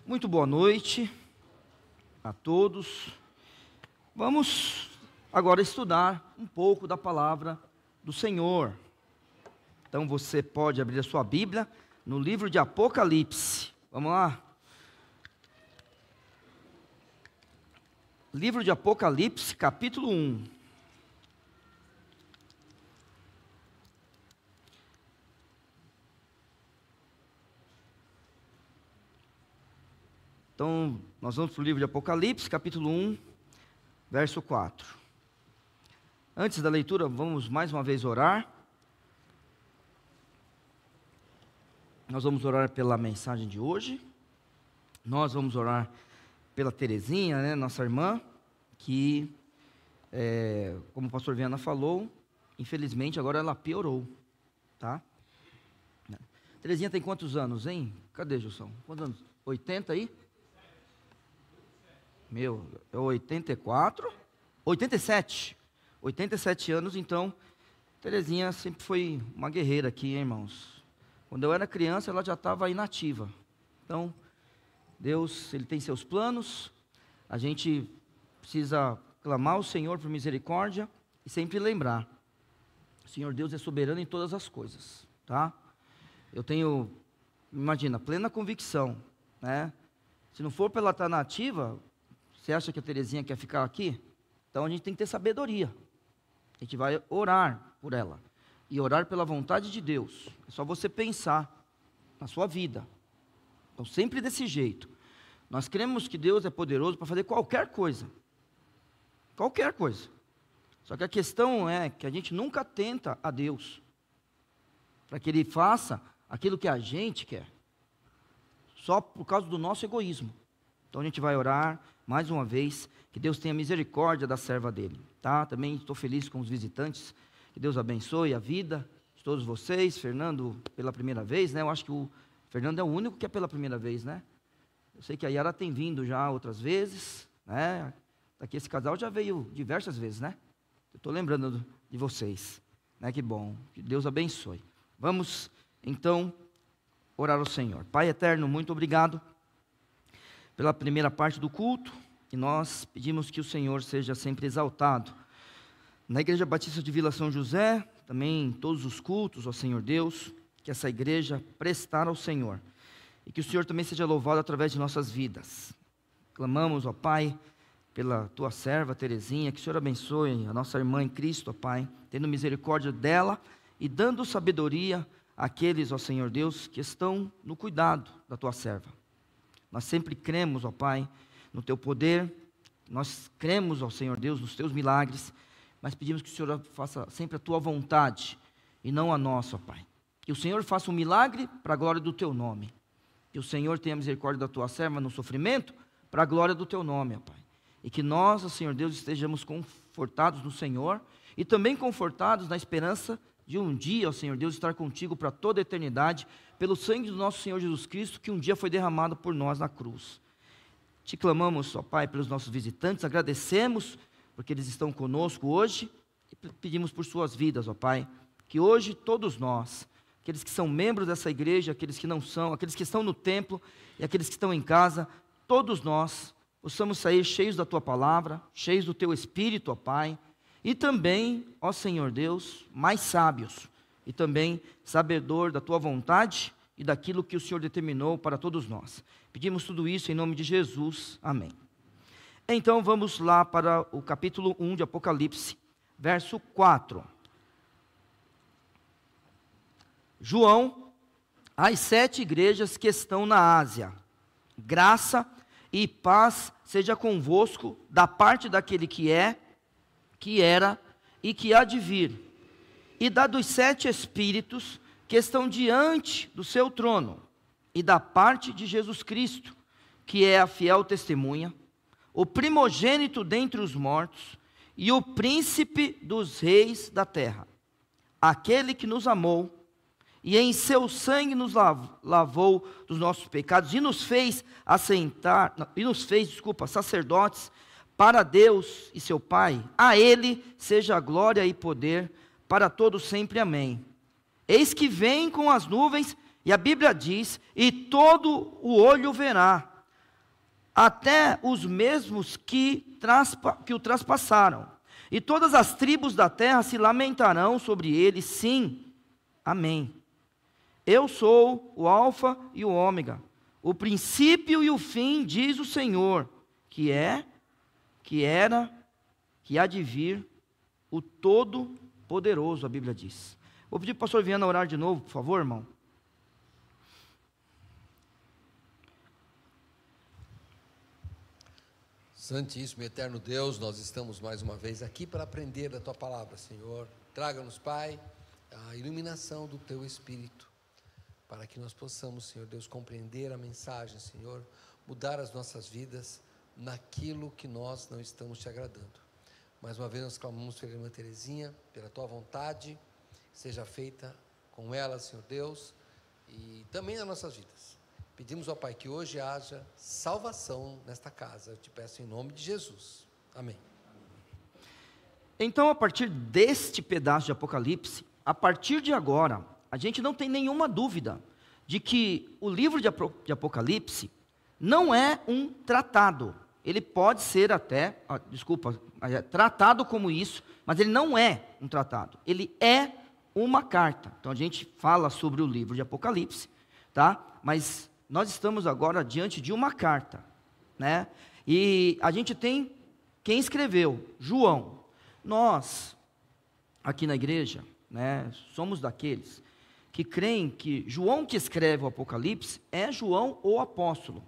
Muito boa noite a todos. Vamos agora estudar um pouco da palavra do Senhor. Então você pode abrir a sua Bíblia no livro de Apocalipse. Vamos lá? Livro de Apocalipse, capítulo 1. Então, nós vamos para o livro de Apocalipse, capítulo 1, verso 4. Antes da leitura, vamos mais uma vez orar. Nós vamos orar pela mensagem de hoje. Nós vamos orar pela Terezinha, nossa irmã, que, como o pastor Viana falou, infelizmente agora ela piorou, tá? Terezinha tem quantos anos, hein? Cadê, Gilson? Quantos anos? 80 aí? Meu, é 84? 87. 87 anos, então, Terezinha sempre foi uma guerreira aqui, hein, irmãos. Quando eu era criança, ela já estava inativa. Então, Deus, Ele tem seus planos, a gente precisa clamar ao Senhor por misericórdia e sempre lembrar, o Senhor Deus é soberano em todas as coisas, tá? Eu tenho, imagina, plena convicção, né? Se não for para ela estar nativa, você acha que a Terezinha quer ficar aqui? Então a gente tem que ter sabedoria. A gente vai orar por ela. E orar pela vontade de Deus. É só você pensar na sua vida. Então sempre desse jeito. Nós cremos que Deus é poderoso para fazer qualquer coisa. Qualquer coisa. Só que a questão é que a gente nunca tenta a Deus. Para que Ele faça aquilo que a gente quer. Só por causa do nosso egoísmo. Então a gente vai orar mais uma vez, que Deus tenha misericórdia da serva dele, tá? Também estou feliz com os visitantes, que Deus abençoe a vida de todos vocês. Fernando pela primeira vez, né? Eu acho que o Fernando é o único que é pela primeira vez, né? Eu sei que a Yara tem vindo já outras vezes, né? Aqui esse casal já veio diversas vezes, né? Eu estou lembrando de vocês, né? Que bom, que Deus abençoe. Vamos então orar ao Senhor. Pai eterno, muito obrigado pela primeira parte do culto, e nós pedimos que o Senhor seja sempre exaltado. Na Igreja Batista de Vila São José, também em todos os cultos, ó Senhor Deus, que essa igreja prestar ao Senhor, e que o Senhor também seja louvado através de nossas vidas. Clamamos, ó Pai, pela Tua serva Terezinha, que o Senhor abençoe a nossa irmã em Cristo, ó Pai, tendo misericórdia dela e dando sabedoria àqueles, ó Senhor Deus, que estão no cuidado da Tua serva. Nós sempre cremos, ó Pai, no Teu poder, nós cremos, ó Senhor Deus, nos Teus milagres, mas pedimos que o Senhor faça sempre a Tua vontade, e não a nossa, ó Pai. Que o Senhor faça um milagre para a glória do Teu nome. Que o Senhor tenha misericórdia da Tua serva no sofrimento, para a glória do Teu nome, ó Pai. E que nós, ó Senhor Deus, estejamos confortados no Senhor, e também confortados na esperança de um dia, ó Senhor Deus, estar contigo para toda a eternidade, pelo sangue do nosso Senhor Jesus Cristo, que um dia foi derramado por nós na cruz. Te clamamos, ó Pai, pelos nossos visitantes, agradecemos, porque eles estão conosco hoje, e pedimos por suas vidas, ó Pai, que hoje todos nós, aqueles que são membros dessa igreja, aqueles que não são, aqueles que estão no templo, e aqueles que estão em casa, todos nós, possamos sair cheios da Tua palavra, cheios do Teu Espírito, ó Pai, e também, ó Senhor Deus, mais sábios, e também sabedor da Tua vontade e daquilo que o Senhor determinou para todos nós. Pedimos tudo isso em nome de Jesus. Amém. Então vamos lá para o capítulo 1 de Apocalipse, verso 4. João, às 7 igrejas que estão na Ásia, graça e paz seja convosco da parte daquele que é, que era e que há de vir, e da dos 7 Espíritos que estão diante do seu trono, e da parte de Jesus Cristo, que é a fiel testemunha, o primogênito dentre os mortos, e o príncipe dos reis da terra, aquele que nos amou, e em seu sangue nos lavou dos nossos pecados, e nos fez sacerdotes para Deus e seu Pai. A Ele seja a glória e poder para todos sempre. Amém. Eis que vem com as nuvens, e a Bíblia diz, e todo o olho verá, até os mesmos que o traspassaram. E todas as tribos da terra se lamentarão sobre ele, sim, amém. Eu sou o alfa e o ômega, o princípio e o fim, diz o Senhor, que é, que era, que há de vir, o Todo-Poderoso, a Bíblia diz. Vou pedir para o pastor Viana orar de novo, por favor, irmão. Santíssimo e eterno Deus, nós estamos mais uma vez aqui para aprender da Tua palavra, Senhor. Traga-nos, Pai, a iluminação do Teu Espírito, para que nós possamos, Senhor Deus, compreender a mensagem, Senhor, mudar as nossas vidas naquilo que nós não estamos Te agradando. Mais uma vez nós clamamos pela irmã Terezinha, pela Tua vontade, seja feita com ela, Senhor Deus, e também nas nossas vidas. Pedimos ao Pai que hoje haja salvação nesta casa. Eu te peço em nome de Jesus. Amém. Então, a partir deste pedaço de Apocalipse, a partir de agora, a gente não tem nenhuma dúvida de que o livro de Apocalipse não é um tratado. Ele pode ser até, tratado como isso, mas ele não é um tratado. Ele é uma carta. Então, a gente fala sobre o livro de Apocalipse, tá? Mas nós estamos agora diante de uma carta, né? E a gente tem quem escreveu, João. Nós, aqui na igreja, né, somos daqueles que creem que João que escreve o Apocalipse é João o apóstolo,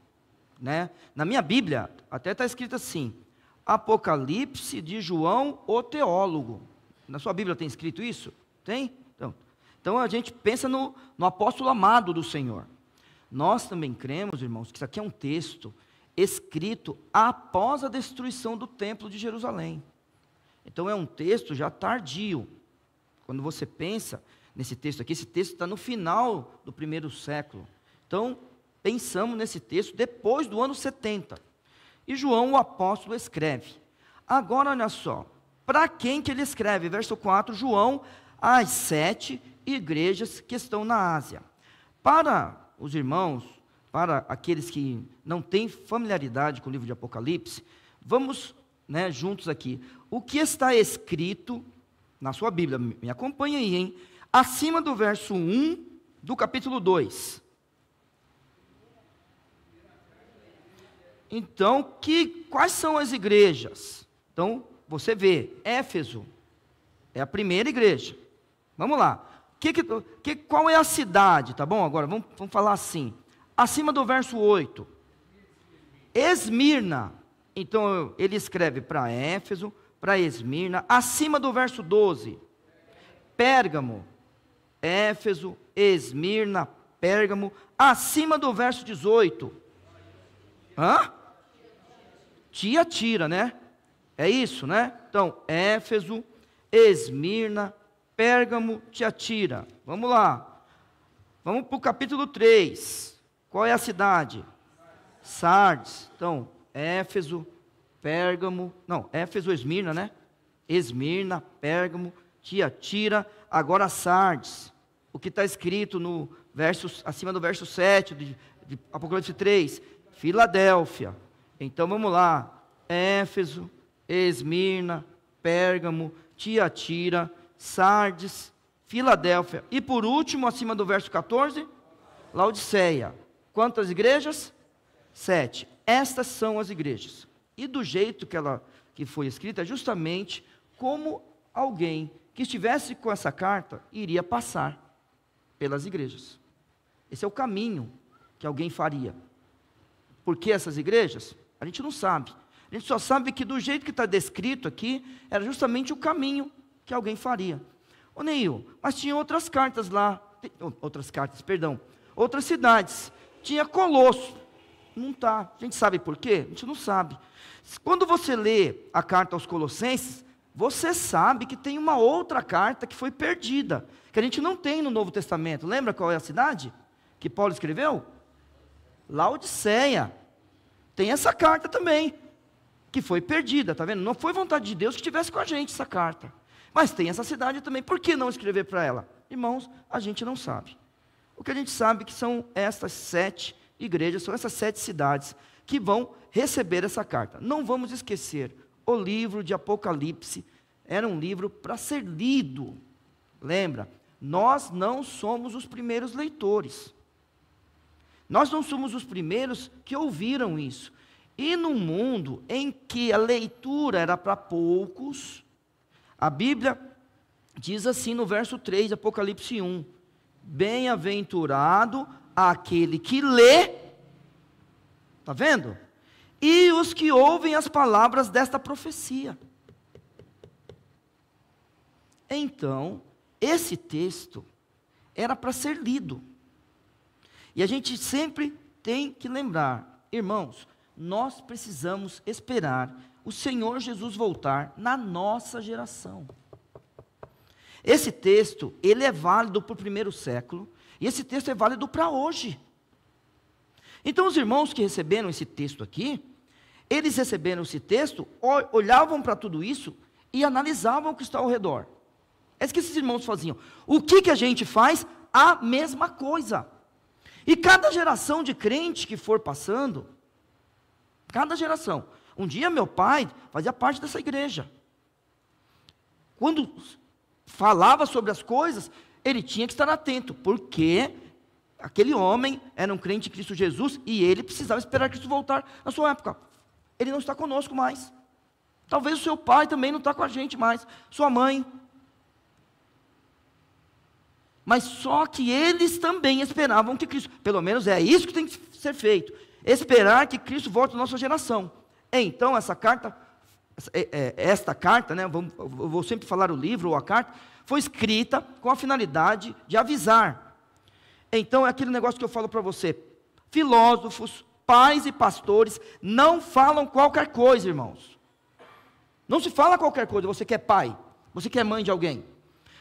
né? Na minha Bíblia, até está escrito assim, Apocalipse de João o teólogo. Na sua Bíblia tem escrito isso? Tem? Então a gente pensa no apóstolo amado do Senhor. Nós também cremos, irmãos, que isso aqui é um texto escrito após a destruição do templo de Jerusalém. Então é um texto já tardio. Quando você pensa nesse texto aqui, esse texto está no final do 1º século. Então, pensamos nesse texto depois do ano 70. E João, o apóstolo, escreve. Agora, olha só, para quem que ele escreve? Verso 4, João, às 7 igrejas que estão na Ásia. Para os irmãos, para aqueles que não têm familiaridade com o livro de Apocalipse, vamos, né, juntos aqui. O que está escrito na sua Bíblia? Me acompanha aí, hein? Acima do verso 1 do capítulo 2. Então, quais são as igrejas? Então, você vê, Éfeso é a primeira igreja. Vamos lá. Qual é a cidade, tá bom? Agora, vamos falar assim. Acima do verso 8. Esmirna. Então, ele escreve para Éfeso, para Esmirna. Acima do verso 12. Pérgamo. Éfeso, Esmirna, Pérgamo. Acima do verso 18. Tiatira, né? É isso, né? Então, Éfeso, Esmirna, Pérgamo, Tiatira. Vamos lá. Vamos para o capítulo 3. Qual é a cidade? Sardes. Então, Éfeso, Pérgamo. Não, Éfeso, Esmirna, né? Esmirna, Pérgamo, Tiatira. Agora Sardes. O que está escrito no verso, acima do verso 7 de Apocalipse 3. Filadélfia. Então vamos lá. Éfeso, Esmirna, Pérgamo, Tiatira, Sardes, Filadélfia. E por último, acima do verso 14, Laodiceia. Quantas igrejas? 7. Estas são as igrejas. E do jeito que foi escrita, justamente como alguém que estivesse com essa carta iria passar pelas igrejas. Esse é o caminho que alguém faria. Por que essas igrejas? A gente não sabe. A gente só sabe que do jeito que está descrito aqui, era justamente o caminho que alguém faria. Ô Neil, mas tinha outras cartas lá, outras cidades. Tinha Colosso. Não está. A gente sabe por quê? A gente não sabe. Quando você lê a carta aos Colossenses, você sabe que tem uma outra carta que foi perdida, que a gente não tem no Novo Testamento. Lembra qual é a cidade que Paulo escreveu? Laodiceia. Tem essa carta também, que foi perdida, tá vendo? Não foi vontade de Deus que tivesse com a gente essa carta. Mas tem essa cidade também. Por que não escrever para ela? Irmãos, a gente não sabe. O que a gente sabe é que são essas 7 igrejas, são essas 7 cidades que vão receber essa carta. Não vamos esquecer, o livro de Apocalipse era um livro para ser lido. Lembra? Nós não somos os primeiros leitores. Nós não somos os primeiros que ouviram isso. E num mundo em que a leitura era para poucos, a Bíblia diz assim no verso 3 de Apocalipse 1, bem-aventurado aquele que lê, está vendo? E os que ouvem as palavras desta profecia. Então, esse texto era para ser lido. E a gente sempre tem que lembrar, irmãos, nós precisamos esperar o Senhor Jesus voltar na nossa geração. Esse texto, ele é válido para o primeiro século, e esse texto é válido para hoje. Então os irmãos que receberam esse texto aqui, eles receberam esse texto, olhavam para tudo isso e analisavam o que está ao redor. É isso que esses irmãos faziam. O que a gente faz? A mesma coisa. E cada geração de crente que for passando, cada geração. Um dia meu pai fazia parte dessa igreja. Quando falava sobre as coisas, ele tinha que estar atento, porque aquele homem era um crente em Cristo Jesus e ele precisava esperar Cristo voltar na sua época. Ele não está conosco mais. Talvez o seu pai também não está com a gente mais, sua mãe. Mas só que eles também esperavam que Cristo, pelo menos é isso que tem que ser feito, esperar que Cristo volte na nossa geração. Então esta carta, né, eu vou sempre falar o livro ou a carta, foi escrita com a finalidade de avisar. Então é aquele negócio que eu falo para você, filósofos, pais e pastores não falam qualquer coisa, irmãos. Não se fala qualquer coisa. Você que é pai, você que é mãe de alguém,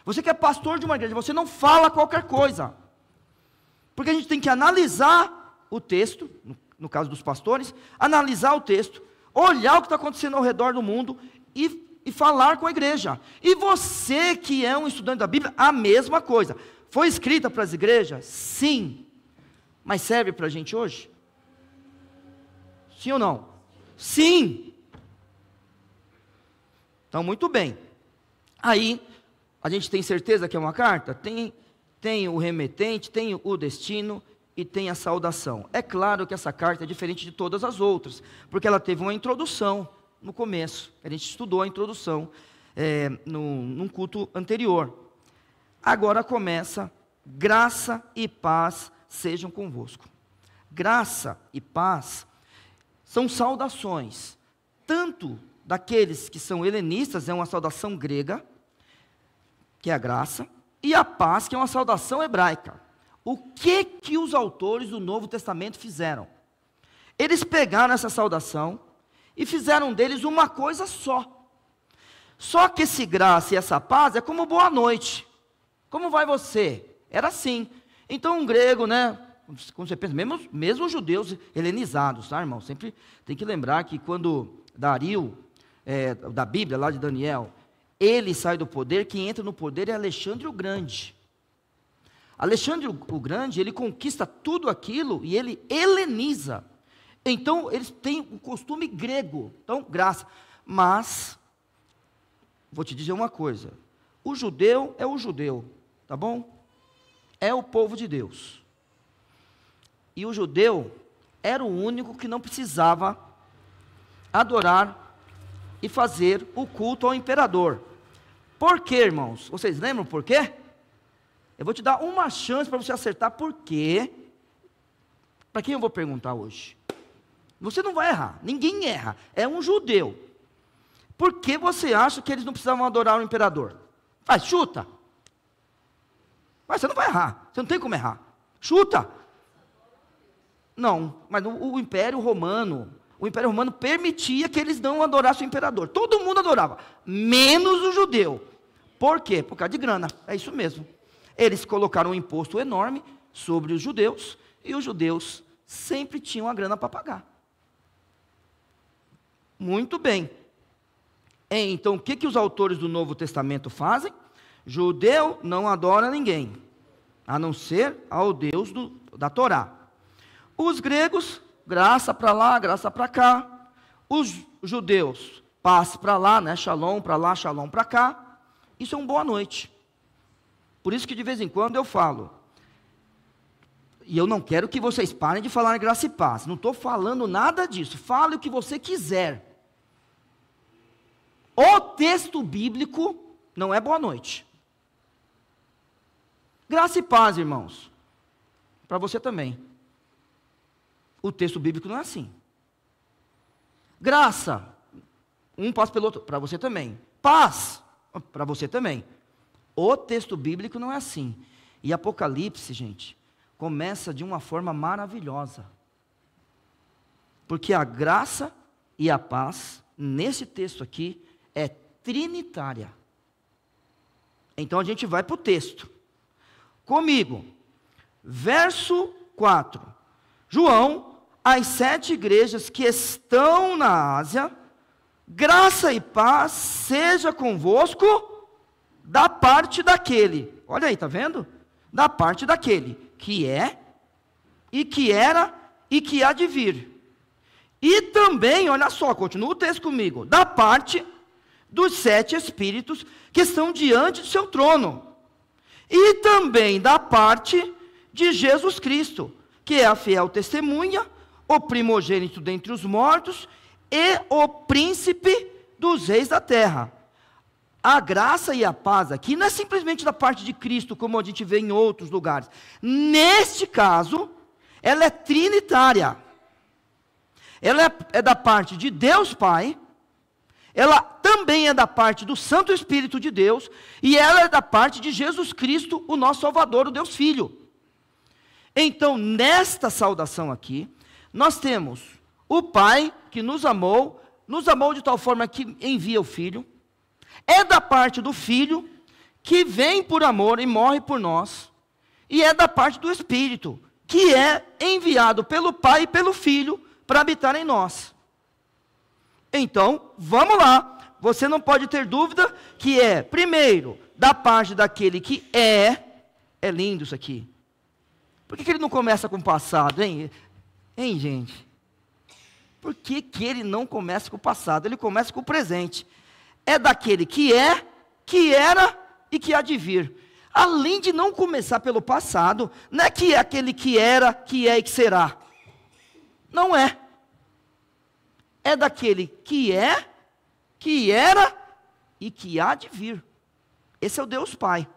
você que é pastor de uma igreja, você não fala qualquer coisa, porque a gente tem que analisar o texto, no caso dos pastores, analisar o texto, olhar o que está acontecendo ao redor do mundo e falar com a igreja. E você que é um estudante da Bíblia, a mesma coisa. Foi escrita para as igrejas? Sim. Mas serve para a gente hoje? Sim ou não? Sim. Então, muito bem. Aí, a gente tem certeza que é uma carta? Tem o remetente, tem o destino e tem a saudação. É claro que essa carta é diferente de todas as outras, porque ela teve uma introdução no começo. A gente estudou a introdução num culto anterior. Agora começa, graça e paz sejam convosco. Graça e paz são saudações, tanto daqueles que são helenistas, é uma saudação grega, que é a graça, e a paz, que é uma saudação hebraica. O que os autores do Novo Testamento fizeram? Eles pegaram essa saudação e fizeram deles uma coisa só. Só que esse graça e essa paz é como boa noite. Como vai você? Era assim. Então um grego, né? Como você pensa, mesmo os judeus helenizados, tá, irmão? Sempre tem que lembrar que quando Dario, da Bíblia, lá de Daniel, ele sai do poder, quem entra no poder é Alexandre o Grande. Alexandre o Grande, ele conquista tudo aquilo e ele heleniza. Então, eles têm o costume grego, então, graça. Mas, vou te dizer uma coisa, o judeu é o judeu, tá bom? É o povo de Deus. E o judeu era o único que não precisava adorar e fazer o culto ao imperador. Por quê, irmãos? Vocês lembram por quê? Eu vou te dar uma chance para você acertar por quê. Para quem eu vou perguntar hoje? Você não vai errar, ninguém erra, é um judeu. Por que você acha que eles não precisavam adorar o imperador? Vai, chuta. Mas você não vai errar, você não tem como errar. Chuta. Não, mas o Império Romano permitia que eles não adorassem o imperador. Todo mundo adorava, menos o judeu. Por quê? Por causa de grana, é isso mesmo. Eles colocaram um imposto enorme sobre os judeus, e os judeus sempre tinham a grana para pagar. Muito bem. Então, o que os autores do Novo Testamento fazem? Judeu não adora ninguém, a não ser ao Deus da Torá. Os gregos graça para lá, graça para cá. Os judeus, paz para lá, né? Shalom para lá, shalom para cá. Isso é um boa noite. Por isso que de vez em quando eu falo, e eu não quero que vocês parem de falar em graça e paz, não estou falando nada disso, fale o que você quiser. O texto bíblico não é boa noite. Graça e paz, irmãos, para você também. O texto bíblico não é assim. Graça, um passa pelo outro, para você também. Paz, para você também. O texto bíblico não é assim. E Apocalipse, gente, começa de uma forma maravilhosa. Porque a graça e a paz, nesse texto aqui, é trinitária. Então a gente vai para o texto. Comigo, verso 4. João, às 7 igrejas que estão na Ásia, graça e paz seja convosco da parte daquele. Olha aí, tá vendo? Da parte daquele que é, e que era, e que há de vir. E também, olha só, continua o texto comigo, da parte dos 7 espíritos que estão diante do seu trono. E também da parte de Jesus Cristo, que é a fiel testemunha, o primogênito dentre os mortos e o príncipe dos reis da terra. A graça e a paz aqui não é simplesmente da parte de Cristo, como a gente vê em outros lugares. Neste caso, ela é trinitária. Ela é da parte de Deus Pai, ela também é da parte do Santo Espírito de Deus, e ela é da parte de Jesus Cristo, o nosso Salvador, o Deus Filho. Então, nesta saudação aqui, nós temos o Pai que nos amou de tal forma que envia o Filho, é da parte do Filho, que vem por amor e morre por nós, e é da parte do Espírito, que é enviado pelo Pai e pelo Filho, para habitar em nós. Então, vamos lá, você não pode ter dúvida que é, primeiro, da parte daquele que é lindo isso aqui. Por que ele não começa com o passado, hein? Hein, gente? Por que ele não começa com o passado? Ele começa com o presente. É daquele que é, que era e que há de vir. Além de não começar pelo passado, não é que é aquele que era, que é e que será. Não é. É daquele que é, que era e que há de vir. Esse é o Deus Pai.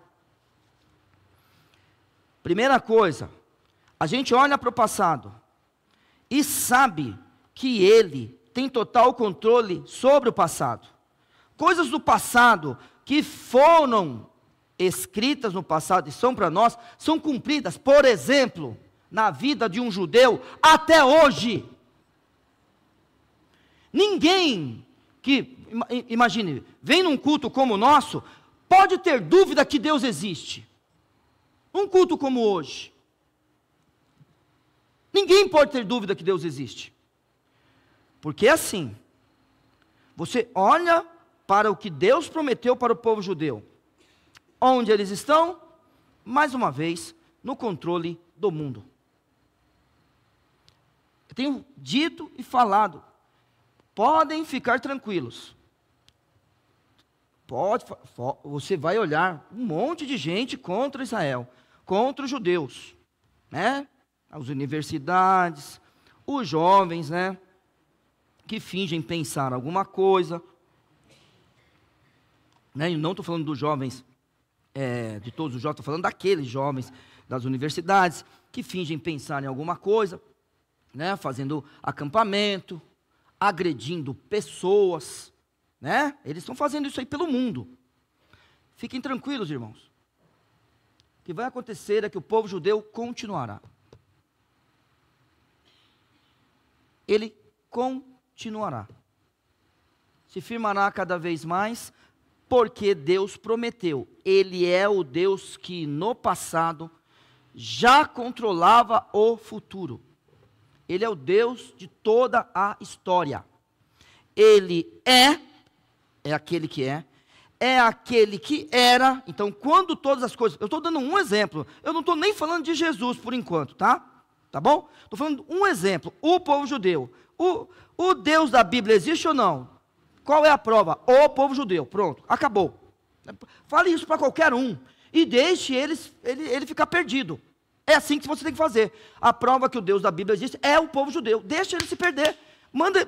Primeira coisa, a gente olha para o passado e sabe que Ele tem total controle sobre o passado. Coisas do passado que foram escritas no passado e são para nós, são cumpridas, por exemplo, na vida de um judeu até hoje. Ninguém que, imagine, vem num culto como o nosso, pode ter dúvida que Deus existe. Um culto como hoje. Ninguém pode ter dúvida que Deus existe. Porque é assim, você olha para o que Deus prometeu para o povo judeu. Onde eles estão? Mais uma vez, no controle do mundo. Eu tenho dito e falado, podem ficar tranquilos. Você vai olhar um monte de gente contra Israel, contra os judeus, né? As universidades, os jovens, né? Que fingem pensar alguma coisa, né? E não estou falando dos jovens, de todos os jovens, estou falando daqueles jovens das universidades, que fingem pensar em alguma coisa, né? Fazendo acampamento, agredindo pessoas, né? Eles estão fazendo isso aí pelo mundo. Fiquem tranquilos, irmãos. O que vai acontecer é que o povo judeu continuará. Ele continuará. Se firmará cada vez mais, porque Deus prometeu. Ele é o Deus que no passado já controlava o futuro. Ele é o Deus de toda a história. Ele é aquele que é aquele que era. Então, quando todas as coisas, eu estou dando um exemplo, eu não estou nem falando de Jesus por enquanto, tá? tá bom? Estou falando um exemplo, o povo judeu. O Deus da Bíblia existe ou não? Qual é a prova? O povo judeu, pronto, acabou. Fale isso para qualquer um, e deixe ele ficar perdido. É assim que você tem que fazer. A prova que o Deus da Bíblia existe é o povo judeu, deixa ele se perder. Manda,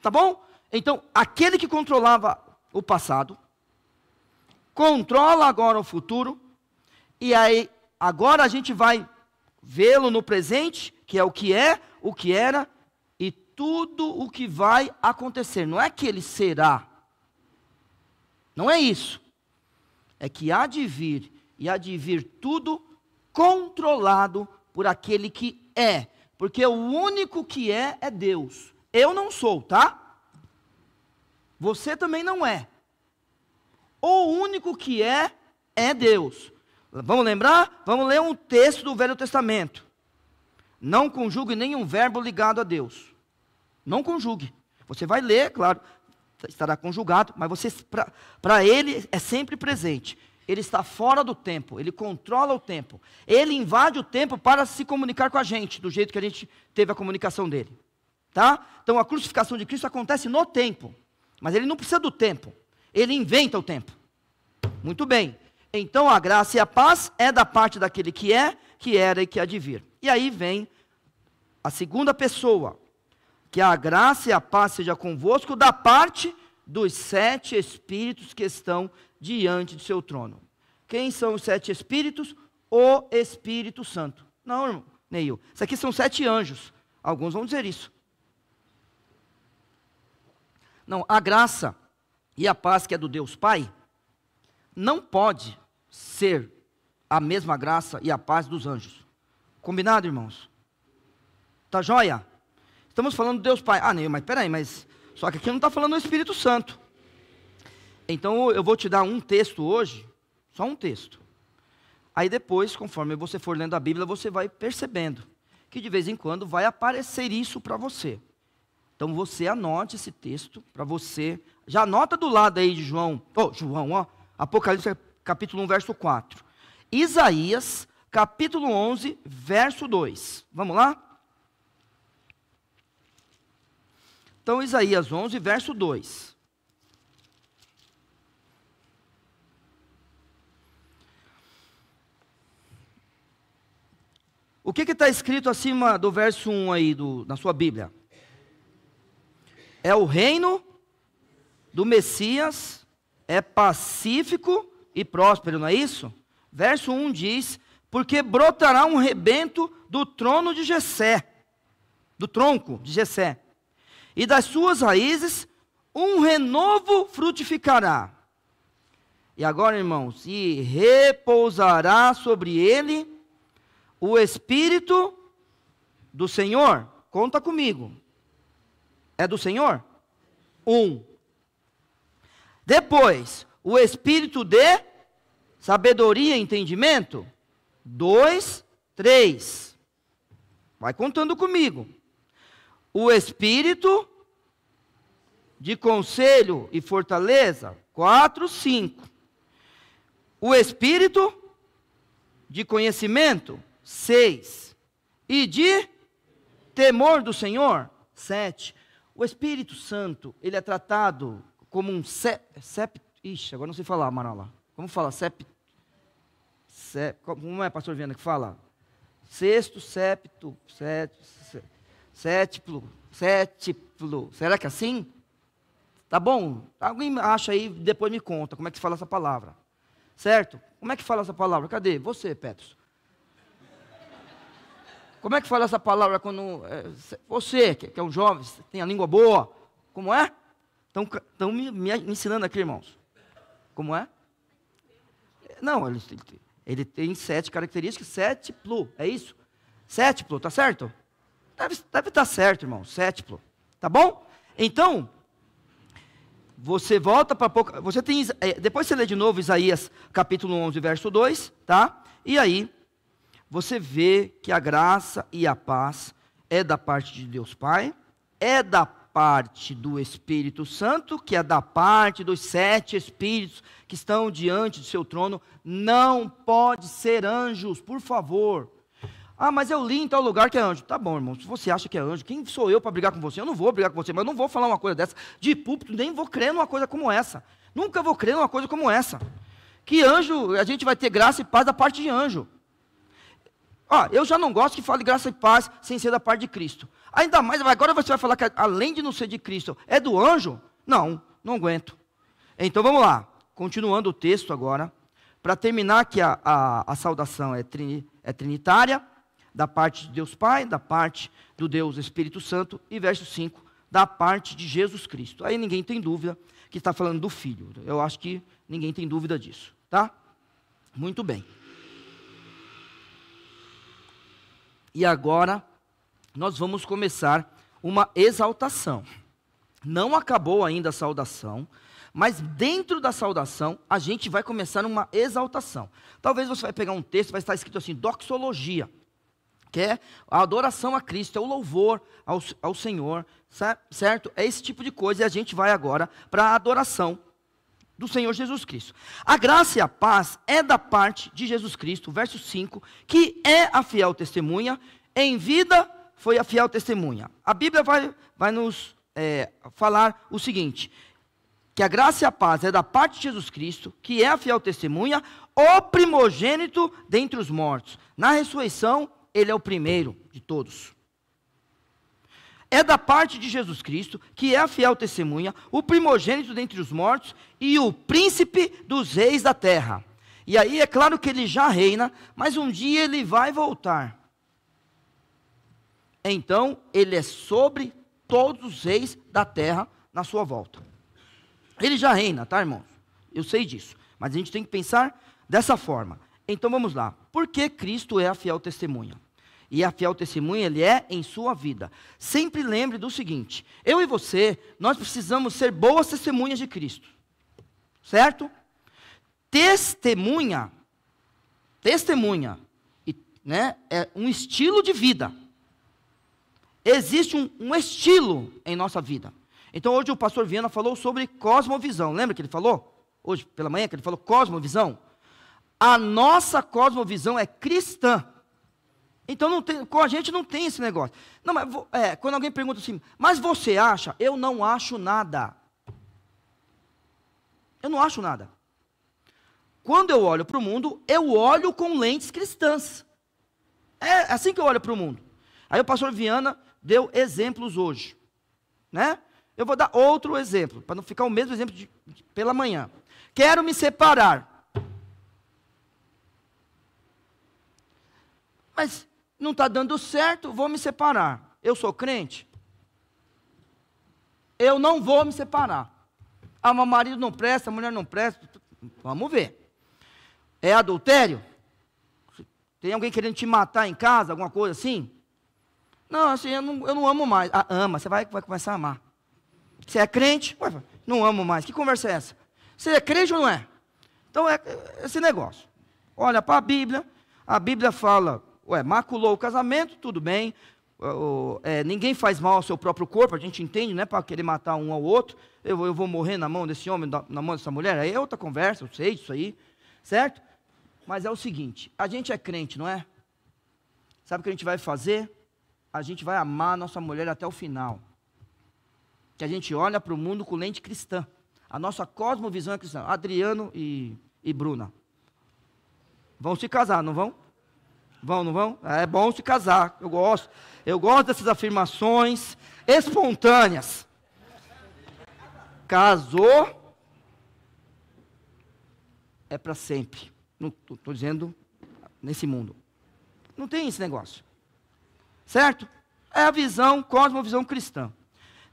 tá bom? Então, aquele que controlava o passado, controla agora o futuro, e aí, agora a gente vai vê-lo no presente, que é, o que era, e tudo o que vai acontecer. Não é que ele será. Não é isso. É que há de vir, e há de vir tudo controlado por aquele que é. Porque o único que é Deus. Eu não sou, tá? Você também não é. O único que é Deus. Vamos lembrar? Vamos ler um texto do Velho Testamento. Não conjugue nenhum verbo ligado a Deus. Não conjugue. Você vai ler, claro, estará conjugado, mas você, para ele é sempre presente. Ele está fora do tempo, ele controla o tempo. Ele invade o tempo para se comunicar com a gente, do jeito que a gente teve a comunicação dele. Tá? Então a crucificação de Cristo acontece no tempo, mas ele não precisa do tempo, ele inventa o tempo. Muito bem. Então a graça e a paz é da parte daquele que é, que era e que há de vir. E aí vem a segunda pessoa, que a graça e a paz seja convosco da parte dos 7 espíritos que estão diante de seu trono. Quem são os 7 espíritos? O Espírito Santo. Não, irmão, Neil, isso aqui são 7 anjos. Alguns vão dizer isso. Não, a graça e a paz que é do Deus Pai, não pode ser a mesma graça e a paz dos anjos. Combinado, irmãos? Tá joia? Estamos falando do Deus Pai. Ah, Neil, mas peraí, só que aqui não está falando do Espírito Santo. Então eu vou te dar um texto hoje, só um texto. Aí depois, conforme você for lendo a Bíblia, você vai percebendo que de vez em quando vai aparecer isso para você. Então você anote esse texto para você. Já anota do lado aí de João, Apocalipse capítulo 1, verso 4. Isaías, capítulo 11, verso 2. Vamos lá? Então, Isaías 11, verso 2. O que está escrito acima do verso 1 aí, na sua Bíblia? É o reino do Messias, é pacífico e próspero, não é isso? Verso 1 diz, porque brotará um rebento do trono de Jessé, do tronco de Jessé, e das suas raízes um renovo frutificará. E agora, irmãos, e repousará sobre ele o Espírito do Senhor. Conta comigo. É do Senhor? 1. Depois, o Espírito de sabedoria e entendimento. 2, 3. Vai contando comigo. O Espírito de conselho e fortaleza. 4, 5. O Espírito de conhecimento. 6. E de temor do Senhor. 7. O Espírito Santo, ele é tratado como um Ixi, agora não sei falar, Marola. Como fala? Como é, pastor Viana, que fala? Sexto, sétiplo. Será que é assim? Tá bom? Alguém acha aí, depois me conta como é que se fala essa palavra. Certo? Como é que fala essa palavra? Cadê? Você, Petros. Como é que fala essa palavra quando... você, que é um jovem, tem a língua boa. Como é? Estão me ensinando aqui, irmãos. Como é? Não, ele tem 7 características, sétiplo, é isso? Sétiplo, tá certo? Deve estar certo, irmão, sétiplo. Tá bom? Então, você volta para pouco... Você tem, depois você lê de novo Isaías capítulo 11, verso 2, tá? E aí, você vê que a graça e a paz é da parte de Deus Pai, é da parte do Espírito Santo, que é da parte dos 7 espíritos que estão diante do seu trono. Não pode ser anjos, por favor. Ah, mas eu li em tal lugar que é anjo. Tá bom, irmão, se você acha que é anjo, quem sou eu para brigar com você? Eu não vou brigar com você, mas eu não vou falar uma coisa dessa de púlpito, nem vou crer numa coisa como essa. Nunca vou crer numa coisa como essa. Que anjo, a gente vai ter graça e paz da parte de anjo. Eu já não gosto que fale graça e paz sem ser da parte de Cristo. Ainda mais, agora você vai falar que além de não ser de Cristo, é do anjo? Não aguento. Então vamos lá, continuando o texto agora, para terminar que a saudação é trinitária, da parte de Deus Pai, da parte do Deus Espírito Santo, e verso 5, da parte de Jesus Cristo. Aí ninguém tem dúvida que está falando do Filho. Eu acho que ninguém tem dúvida disso, tá? Muito bem. E agora, nós vamos começar uma exaltação. Não acabou ainda a saudação, mas dentro da saudação, a gente vai começar uma exaltação. Talvez você vai pegar um texto, vai estar escrito assim, doxologia, que é a adoração a Cristo, é o louvor ao Senhor, certo? É esse tipo de coisa, e a gente vai agora para a adoração do Senhor Jesus Cristo. A graça e a paz é da parte de Jesus Cristo, verso 5, que é a fiel testemunha, em vida foi a fiel testemunha. A Bíblia vai nos falar o seguinte, que a graça e a paz é da parte de Jesus Cristo, que é a fiel testemunha, o primogênito dentre os mortos. Na ressurreição, ele é o primeiro de todos. É da parte de Jesus Cristo, que é a fiel testemunha, o primogênito dentre os mortos e o príncipe dos reis da terra. E aí é claro que ele já reina, mas um dia ele vai voltar. Então, ele é sobre todos os reis da terra na sua volta. Ele já reina, tá, irmãos? Eu sei disso, mas a gente tem que pensar dessa forma. Então vamos lá. Por que Cristo é a fiel testemunha? E a fiel testemunha, ele é em sua vida. Sempre lembre do seguinte, eu e você, nós precisamos ser boas testemunhas de Cristo. Certo? Testemunha, né, é um estilo de vida. Existe um estilo em nossa vida. Então hoje o pastor Viana falou sobre cosmovisão. Lembra que ele falou? Hoje pela manhã que ele falou cosmovisão? A nossa cosmovisão é cristã. Então com a gente não tem esse negócio. Não, mas, quando alguém pergunta assim, mas você acha? Eu não acho nada. Eu não acho nada. Quando eu olho para o mundo, eu olho com lentes cristãs. É assim que eu olho para o mundo. Aí o pastor Viana deu exemplos hoje, né? Eu vou dar outro exemplo, para não ficar o mesmo exemplo pela manhã. Quero me separar. Mas não está dando certo, vou me separar. Eu sou crente? Eu não vou me separar. Ah, meu marido não presta, a mulher não presta. Vamos ver. É adultério? Tem alguém querendo te matar em casa, alguma coisa assim? Não, assim, eu não amo mais. Ah, ama, você vai começar a amar. Você é crente? Ué, não amo mais. Que conversa é essa? Você é crente ou não é? Então é esse negócio. Olha para a Bíblia fala, maculou o casamento, tudo bem. Ninguém faz mal ao seu próprio corpo, a gente entende, né? Para querer matar um ao outro. Eu vou morrer na mão desse homem, na mão dessa mulher. Aí é outra conversa, eu sei disso aí, certo? Mas é o seguinte, a gente é crente, não é? Sabe o que a gente vai fazer? A gente vai amar a nossa mulher até o final. Que a gente olha para o mundo com lente cristã. A nossa cosmovisão é cristã. Adriano e Bruna. Vão se casar, não vão? Vão, não vão? É bom se casar. Eu gosto dessas afirmações espontâneas. Casou, é para sempre. Não estou dizendo nesse mundo. Não tem esse negócio. Certo? É a visão, cosmovisão cristã.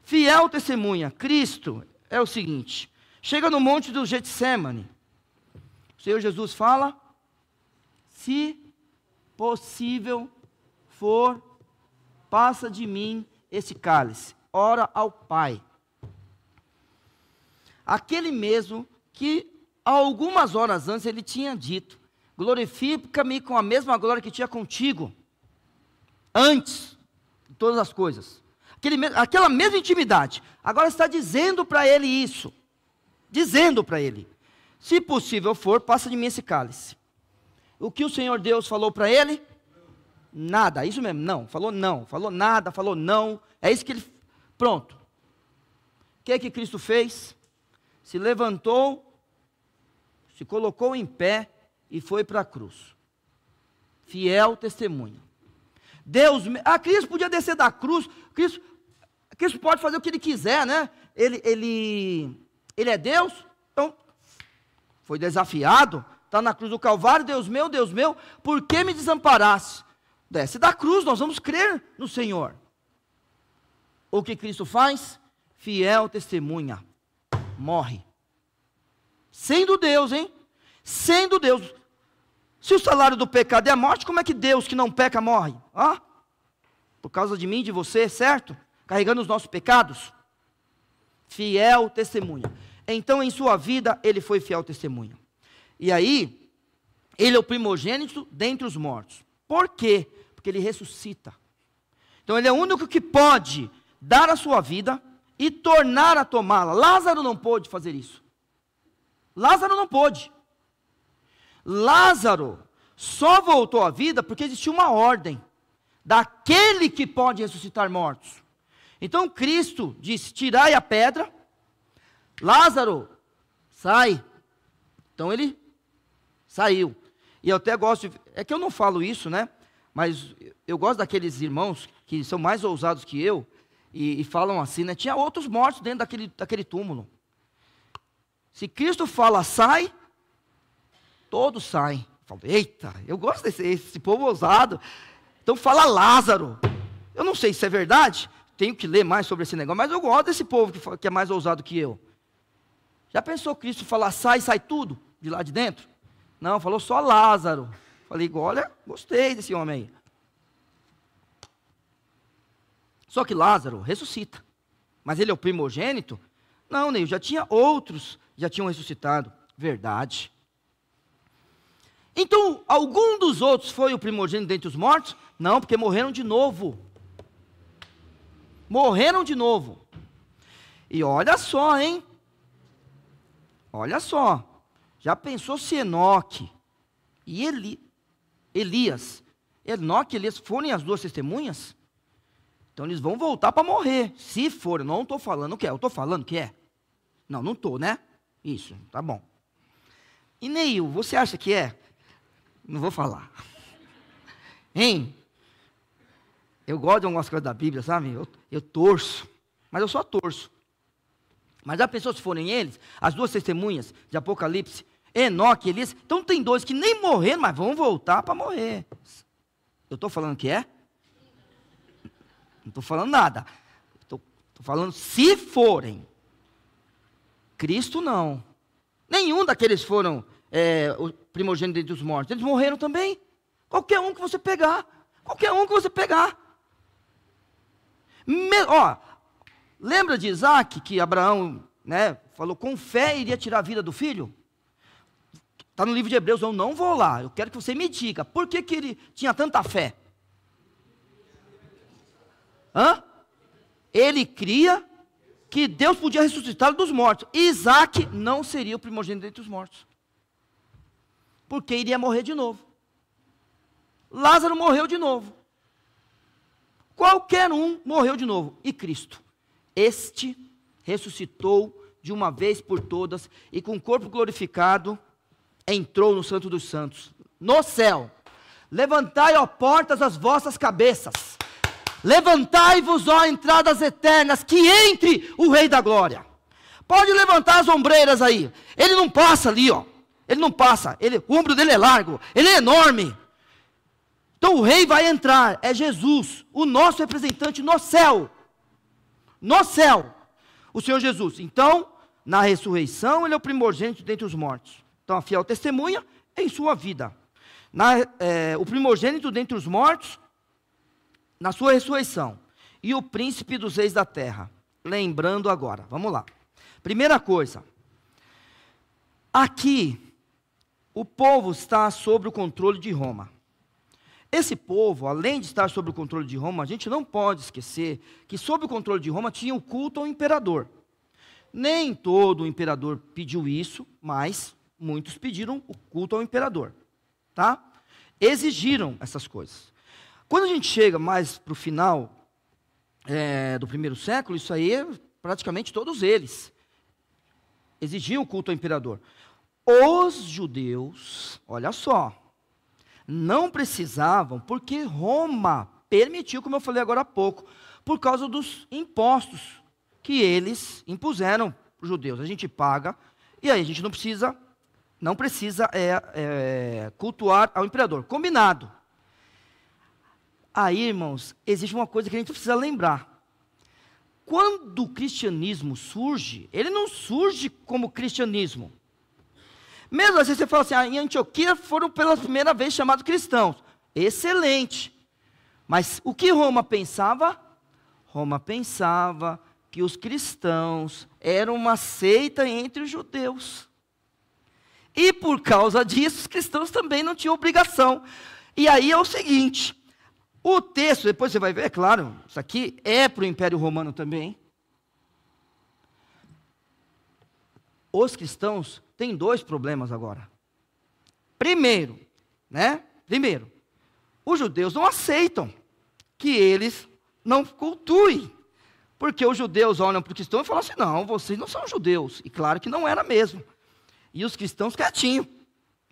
Fiel testemunha, Cristo, é o seguinte. Chega no monte do Getsêmani. O Senhor Jesus fala, se possível for, passa de mim esse cálice. Ora ao Pai. Aquele mesmo que algumas horas antes ele tinha dito, glorifica-me com a mesma glória que tinha contigo, antes de todas as coisas. Aquela mesma intimidade, agora está dizendo para ele isso, dizendo para ele, se possível for, passa de mim esse cálice. O que o Senhor Deus falou para ele? Nada, isso mesmo, não. Falou nada, falou não. É isso que ele... Pronto. O que é que Cristo fez? Se levantou, se colocou em pé e foi para a cruz. Fiel testemunha. Deus... Cristo podia descer da cruz. Cristo pode fazer o que ele quiser, né? Ele é Deus, então foi desafiado, está na cruz do Calvário. Deus meu, por que me desamparaste? Desce da cruz, nós vamos crer no Senhor. O que Cristo faz? Fiel testemunha, morre. Sendo Deus, hein? Sendo Deus. Se o salário do pecado é a morte, como é que Deus que não peca morre? Por causa de mim, de você, certo? Carregando os nossos pecados. Fiel testemunha. Então, em sua vida, ele foi fiel testemunha. E aí, ele é o primogênito dentre os mortos. Por quê? Porque ele ressuscita. Então, ele é o único que pode dar a sua vida e tornar a tomá-la. Lázaro não pôde fazer isso. Lázaro não pôde. Lázaro só voltou à vida porque existia uma ordem daquele que pode ressuscitar mortos. Então Cristo disse: tirai a pedra, Lázaro, sai. Então ele saiu. E eu até gosto é que eu não falo isso, né? Mas eu gosto daqueles irmãos que são mais ousados que eu e falam assim, né? Tinha outros mortos dentro daquele túmulo. Se Cristo fala sai, todos saem. Eu falo, eita, eu gosto desse povo ousado. Então fala Lázaro. Eu não sei se é verdade, tenho que ler mais sobre esse negócio, mas eu gosto desse povo que é mais ousado que eu. Já pensou Cristo falar sai tudo de lá de dentro? Não, falou só Lázaro. Falei, olha, gostei desse homem aí. Só que Lázaro ressuscita. Mas ele é o primogênito? Não, Neil, já tinha outros, já tinham ressuscitado. Verdade. Então, algum dos outros foi o primogênito dentre os mortos? Não, porque morreram de novo. Morreram de novo. E olha só, hein? Olha só. Já pensou se Enoque e Elias, Enoque e Elias forem as duas testemunhas? Então eles vão voltar para morrer. Se for, eu não estou falando que é. Eu estou falando que é? Não estou, né? Isso, tá bom. E Neil, você acha que é? Não vou falar. Hein? Eu gosto de algumas coisas da Bíblia, sabe? Eu torço. Mas eu só torço. Mas já pensou se forem eles? As duas testemunhas de Apocalipse, Enoque e Elias. Então tem dois que nem morreram, mas vão voltar para morrer. Eu estou falando que é? Não estou falando nada. Estou falando se forem. Cristo não. Nenhum daqueles foram o primogênito dos mortos. Eles morreram também. Qualquer um que você pegar. Qualquer um que você pegar. Lembra de Isaac, que Abraão, né, falou com fé iria tirar a vida do filho? Está no livro de Hebreus, eu não vou lá. Eu quero que você me diga, por que ele tinha tanta fé? Ele cria que Deus podia ressuscitá-lo dos mortos. Isaac não seria o primogênito dentre os mortos. Porque iria morrer de novo. Lázaro morreu de novo. Qualquer um morreu de novo. E Cristo, este ressuscitou de uma vez por todas e com o corpo glorificado entrou no Santo dos Santos, no céu. Levantai, ó portas, as vossas cabeças. Levantai-vos, ó entradas eternas, que entre o Rei da Glória. Pode levantar as ombreiras aí. Ele não passa ali, ó. Ele não passa. O ombro dele é largo. Ele é enorme. Então o rei vai entrar. É Jesus, o nosso representante no céu. No céu. O Senhor Jesus. Então, na ressurreição, ele é o primogênito dentre os mortos. Então, a fiel testemunha em sua vida. O primogênito dentre os mortos, na sua ressurreição. E o príncipe dos reis da terra. Lembrando agora, vamos lá. Primeira coisa. Aqui, o povo está sob o controle de Roma. Esse povo, além de estar sob o controle de Roma, a gente não pode esquecer que sob o controle de Roma tinha o culto ao imperador. Nem todo imperador pediu isso, mas muitos pediram o culto ao imperador. Tá? Exigiram essas coisas. Quando a gente chega mais para o final do primeiro século, isso aí, praticamente todos eles exigiam o culto ao imperador. Os judeus, olha só, não precisavam, porque Roma permitiu, como eu falei agora há pouco, por causa dos impostos que eles impuseram para os judeus. A gente paga, e aí a gente não precisa cultuar ao imperador. Combinado. Aí, irmãos, existe uma coisa que a gente precisa lembrar. Quando o cristianismo surge, ele não surge como cristianismo. Mesmo assim, você fala assim, em Antioquia foram pela primeira vez chamados cristãos. Excelente. Mas o que Roma pensava? Roma pensava que os cristãos eram uma seita entre os judeus. E por causa disso, os cristãos também não tinham obrigação. E aí é o seguinte, o texto, depois você vai ver, é claro, isso aqui é para o Império Romano também. Os cristãos têm dois problemas agora. Primeiro, os judeus não aceitam que eles não cultuem. Porque os judeus olham para o cristão e falam assim, não, vocês não são judeus. E claro que não era mesmo. E os cristãos quietinhos,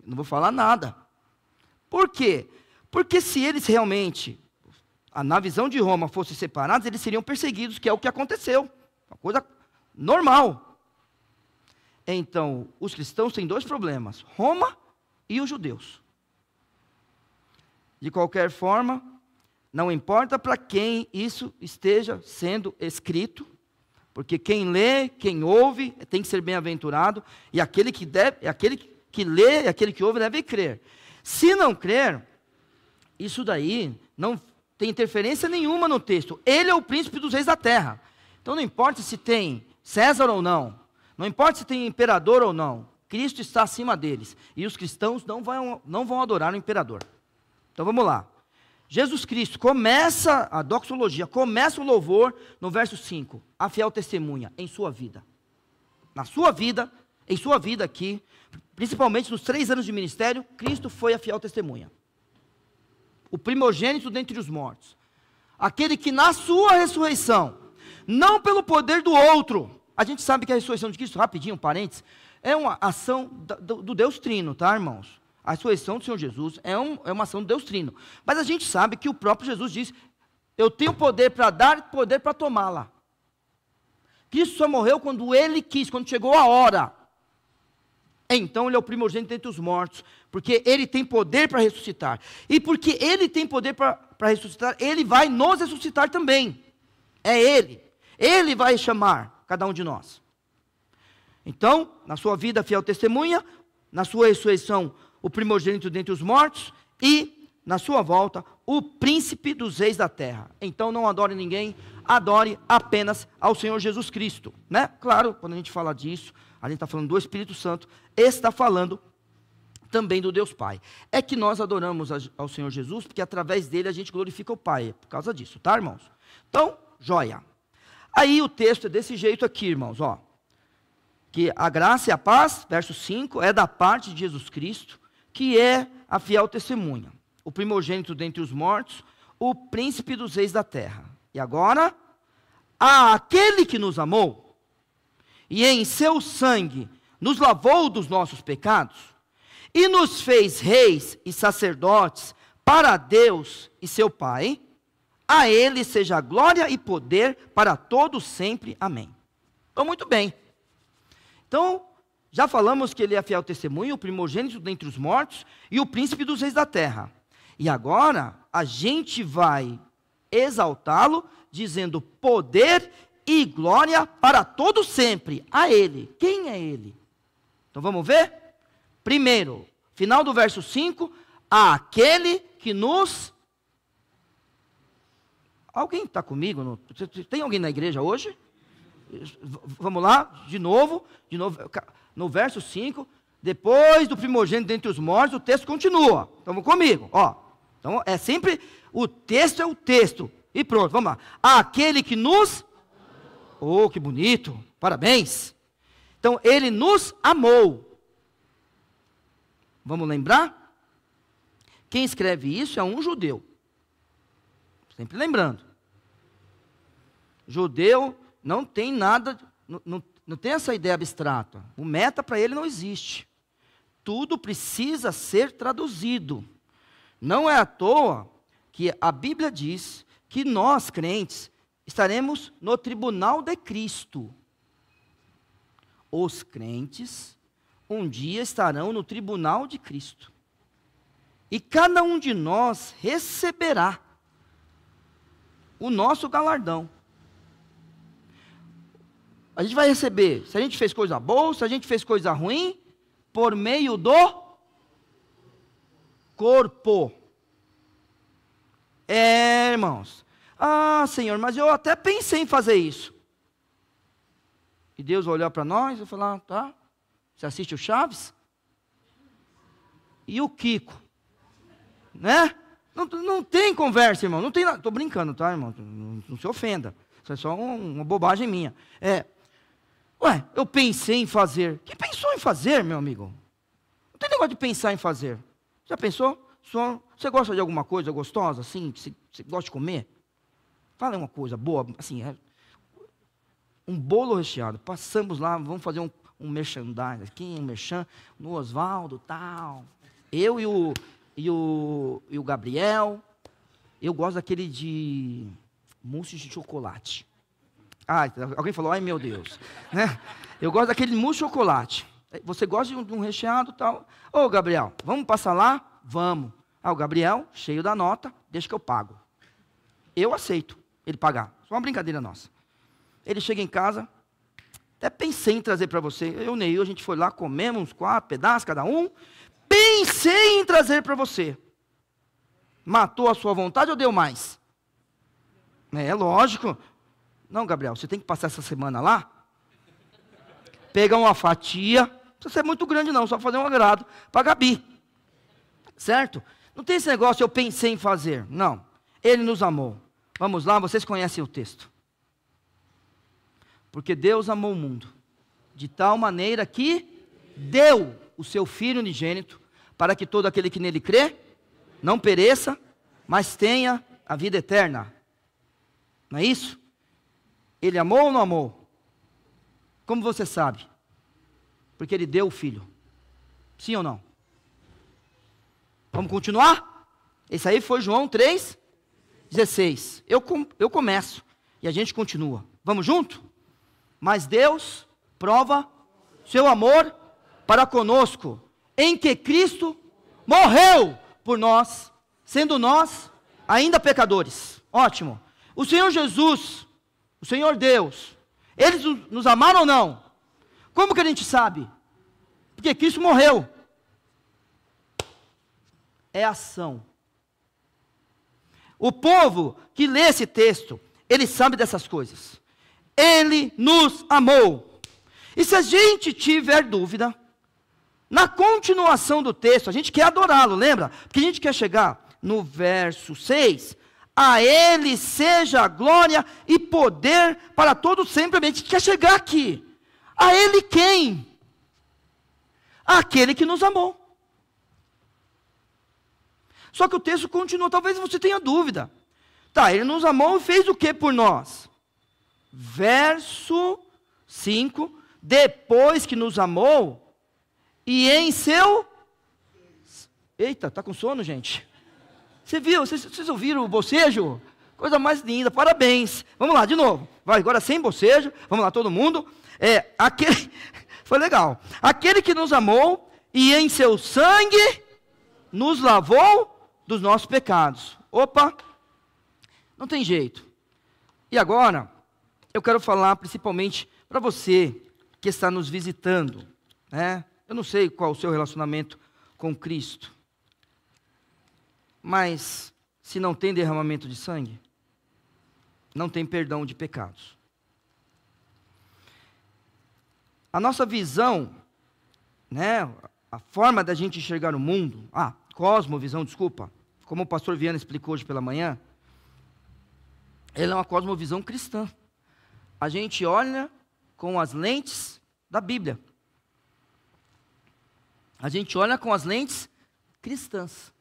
não vou falar nada. Por quê? Porque se eles realmente, na visão de Roma, fossem separados, eles seriam perseguidos, que é o que aconteceu. Uma coisa normal. Então, os cristãos têm dois problemas, Roma e os judeus. De qualquer forma, não importa para quem isso esteja sendo escrito, porque quem lê, quem ouve, tem que ser bem-aventurado, e aquele que lê e aquele que ouve deve crer. Se não crer, isso daí não tem interferência nenhuma no texto. Ele é o príncipe dos reis da terra. Então não importa se tem César ou não importa se tem imperador ou não, Cristo está acima deles. E os cristãos não vão adorar o imperador. Então vamos lá. Jesus Cristo começa a doxologia, começa o louvor no verso 5. A fiel testemunha em sua vida. Na sua vida, em sua vida aqui, principalmente nos 3 anos de ministério, Cristo foi a fiel testemunha. O primogênito dentre os mortos. Aquele que na sua ressurreição, não pelo poder do outro. A gente sabe que a ressurreição de Cristo, rapidinho, um parênteses, é uma ação do Deus Trino, tá, irmãos? A ressurreição do Senhor Jesus é uma ação do Deus Trino. Mas a gente sabe que o próprio Jesus diz, eu tenho poder para dar e poder para tomá-la. Cristo só morreu quando Ele quis, quando chegou a hora. Então Ele é o primogênito entre os mortos, porque Ele tem poder para ressuscitar. E porque Ele tem poder para ressuscitar, Ele vai nos ressuscitar também. É Ele. Ele vai chamar cada um de nós. Então, na sua vida, fiel testemunha, na sua ressurreição, o primogênito dentre os mortos, e na sua volta, o príncipe dos reis da terra. Então, não adore ninguém, adore apenas ao Senhor Jesus Cristo, né? Claro, quando a gente fala disso, a gente está falando do Espírito Santo, está falando também do Deus Pai. É que nós adoramos ao Senhor Jesus, porque através dele a gente glorifica o Pai, por causa disso, tá, irmãos? Então, joia. Aí o texto é desse jeito aqui, irmãos, ó. Que a graça e a paz, verso 5, é da parte de Jesus Cristo, que é a fiel testemunha, o primogênito dentre os mortos, o príncipe dos reis da terra. E agora, aquele que nos amou, e em seu sangue nos lavou dos nossos pecados, e nos fez reis e sacerdotes para Deus e seu Pai, a Ele seja glória e poder para todos sempre. Amém. Então, muito bem. Então, já falamos que Ele é a fiel testemunha, o primogênito dentre os mortos e o príncipe dos reis da terra. E agora, a gente vai exaltá-lo, dizendo poder e glória para todos sempre. A Ele. Quem é Ele? Então, vamos ver? Primeiro, final do verso 5, aquele que nos... Alguém está comigo? Tem alguém na igreja hoje? Vamos lá, de novo, no verso 5, depois do primogênito dentre os mortos, o texto continua. Então, vamos comigo, ó. Então, é sempre, o texto é o texto. E pronto, vamos lá. Aquele que nos... Oh, que bonito, parabéns. Então, Ele nos amou. Vamos lembrar? Quem escreve isso é um judeu. Sempre lembrando. Judeu não tem nada, não tem essa ideia abstrata. O meta para ele não existe. Tudo precisa ser traduzido. Não é à toa que a Bíblia diz que nós, crentes, estaremos no tribunal de Cristo. Os crentes um dia estarão no tribunal de Cristo. E cada um de nós receberá o nosso galardão. A gente vai receber, se a gente fez coisa boa, se a gente fez coisa ruim, por meio do corpo. Irmãos. Ah, Senhor, mas eu até pensei em fazer isso. E Deus olhou para nós e falou, tá, você assiste o Chaves? E o Kiko? Né? Não tem conversa, irmão. Não tem nada. Estou brincando, tá, irmão? Não se ofenda. Isso é só uma bobagem minha. Eu pensei em fazer. Quem pensou em fazer, meu amigo? Não tem negócio de pensar em fazer. Já pensou? Você gosta de alguma coisa gostosa, assim, que você gosta de comer? Fala uma coisa boa, assim, um bolo recheado. Passamos lá, vamos fazer um merchandising aqui, um merchan, no Oswaldo, tal. Eu e o Gabriel. Eu gosto daquele de mousse de chocolate. Alguém falou, ai meu Deus. Né? Eu gosto daquele mousse de chocolate. Você gosta de um recheado, tal. Ô Gabriel, vamos passar lá? Vamos. O Gabriel, cheio da nota, deixa que eu pago. Eu aceito ele pagar. Só uma brincadeira nossa. Ele chega em casa, até pensei em trazer para você. Eu e o Neil, a gente foi lá, comemos uns 4 pedaços cada um. Pensei em trazer para você. Matou a sua vontade ou deu mais? É lógico. Não, Gabriel, você tem que passar essa semana lá. Pegar uma fatia. Não precisa ser muito grande não, só fazer um agrado para a Gabi. Certo? Não tem esse negócio, eu pensei em fazer. Não. Ele nos amou. Vamos lá, vocês conhecem o texto. Porque Deus amou o mundo de tal maneira que deu o seu Filho unigênito, para que todo aquele que nele crê, não pereça, mas tenha a vida eterna. Não é isso? Ele amou ou não amou? Como você sabe? Porque ele deu o Filho. Sim ou não? Vamos continuar? Esse aí foi João 3,16. Eu começo e a gente continua. Vamos junto? Mas Deus prova seu amor para conosco, em que Cristo morreu por nós, sendo nós ainda pecadores. Ótimo. O Senhor Jesus, o Senhor Deus, eles nos amaram ou não? Como que a gente sabe? Porque Cristo morreu. É ação. O povo que lê esse texto, ele sabe dessas coisas. Ele nos amou. E se a gente tiver dúvida, na continuação do texto, a gente quer adorá-lo, lembra? Porque a gente quer chegar no verso 6, a Ele seja glória e poder para todos sempre. A gente quer chegar aqui. A Ele quem? Aquele que nos amou. Só que o texto continua, talvez você tenha dúvida. Tá, Ele nos amou e fez o que por nós? Verso 5, depois que nos amou, e em seu... Eita, tá com sono, gente? Você viu, vocês ouviram o bocejo? Coisa mais linda, parabéns. Vamos lá, de novo. Vai, agora sem bocejo, vamos lá todo mundo. Foi legal. Aquele que nos amou, e em seu sangue, nos lavou dos nossos pecados. Opa, não tem jeito. E agora, eu quero falar principalmente para você que está nos visitando, né? Eu não sei qual o seu relacionamento com Cristo, mas se não tem derramamento de sangue, não tem perdão de pecados. A nossa visão, né, a forma da gente enxergar o mundo, cosmovisão, desculpa, como o pastor Viana explicou hoje pela manhã, ela é uma cosmovisão cristã. A gente olha com as lentes da Bíblia. A gente olha com as lentes cristãs.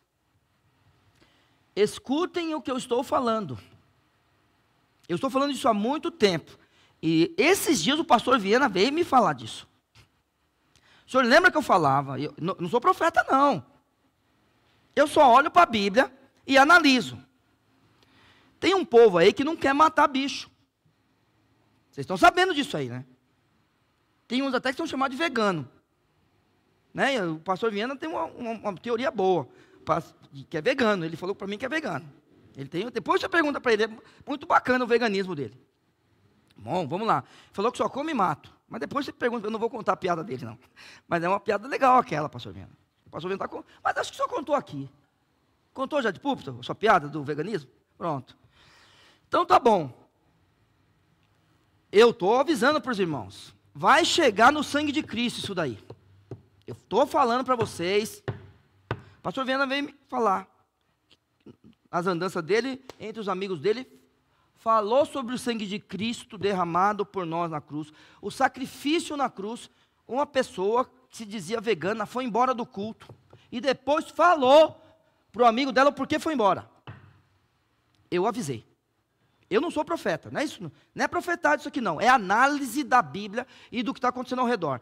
escutem o que eu estou falando. Eu estou falando disso há muito tempo. E esses dias o pastor Viana veio me falar disso. O senhor lembra que eu falava? Eu não sou profeta, não. Eu só olho para a Bíblia e analiso. Tem um povo aí que não quer matar bicho. Vocês estão sabendo disso aí, né? Tem uns até que são chamados de vegano. Né? O pastor Viana tem uma teoria boa, que é vegano. Ele falou para mim que é vegano. Depois você pergunta para ele, é muito bacana o veganismo dele. Bom, vamos lá. Falou que só come e mato. Mas depois você pergunta, eu não vou contar a piada dele, não. Mas é uma piada legal aquela, pastor Viana. O pastor Viana está com... Mas acho que só contou aqui. Contou já de púlpito, a sua piada do veganismo? Pronto. Então tá bom. Eu estou avisando para os irmãos. Vai chegar no sangue de Cristo isso daí. Eu estou falando para vocês. O pastor Viana veio me falar. As andanças dele, entre os amigos dele, falou sobre o sangue de Cristo derramado por nós na cruz. O sacrifício na cruz. Uma pessoa que se dizia vegana foi embora do culto. E depois falou para o amigo dela por que foi embora. Eu avisei. Eu não sou profeta, não é isso? Não é profetado isso aqui não. É análise da Bíblia e do que está acontecendo ao redor.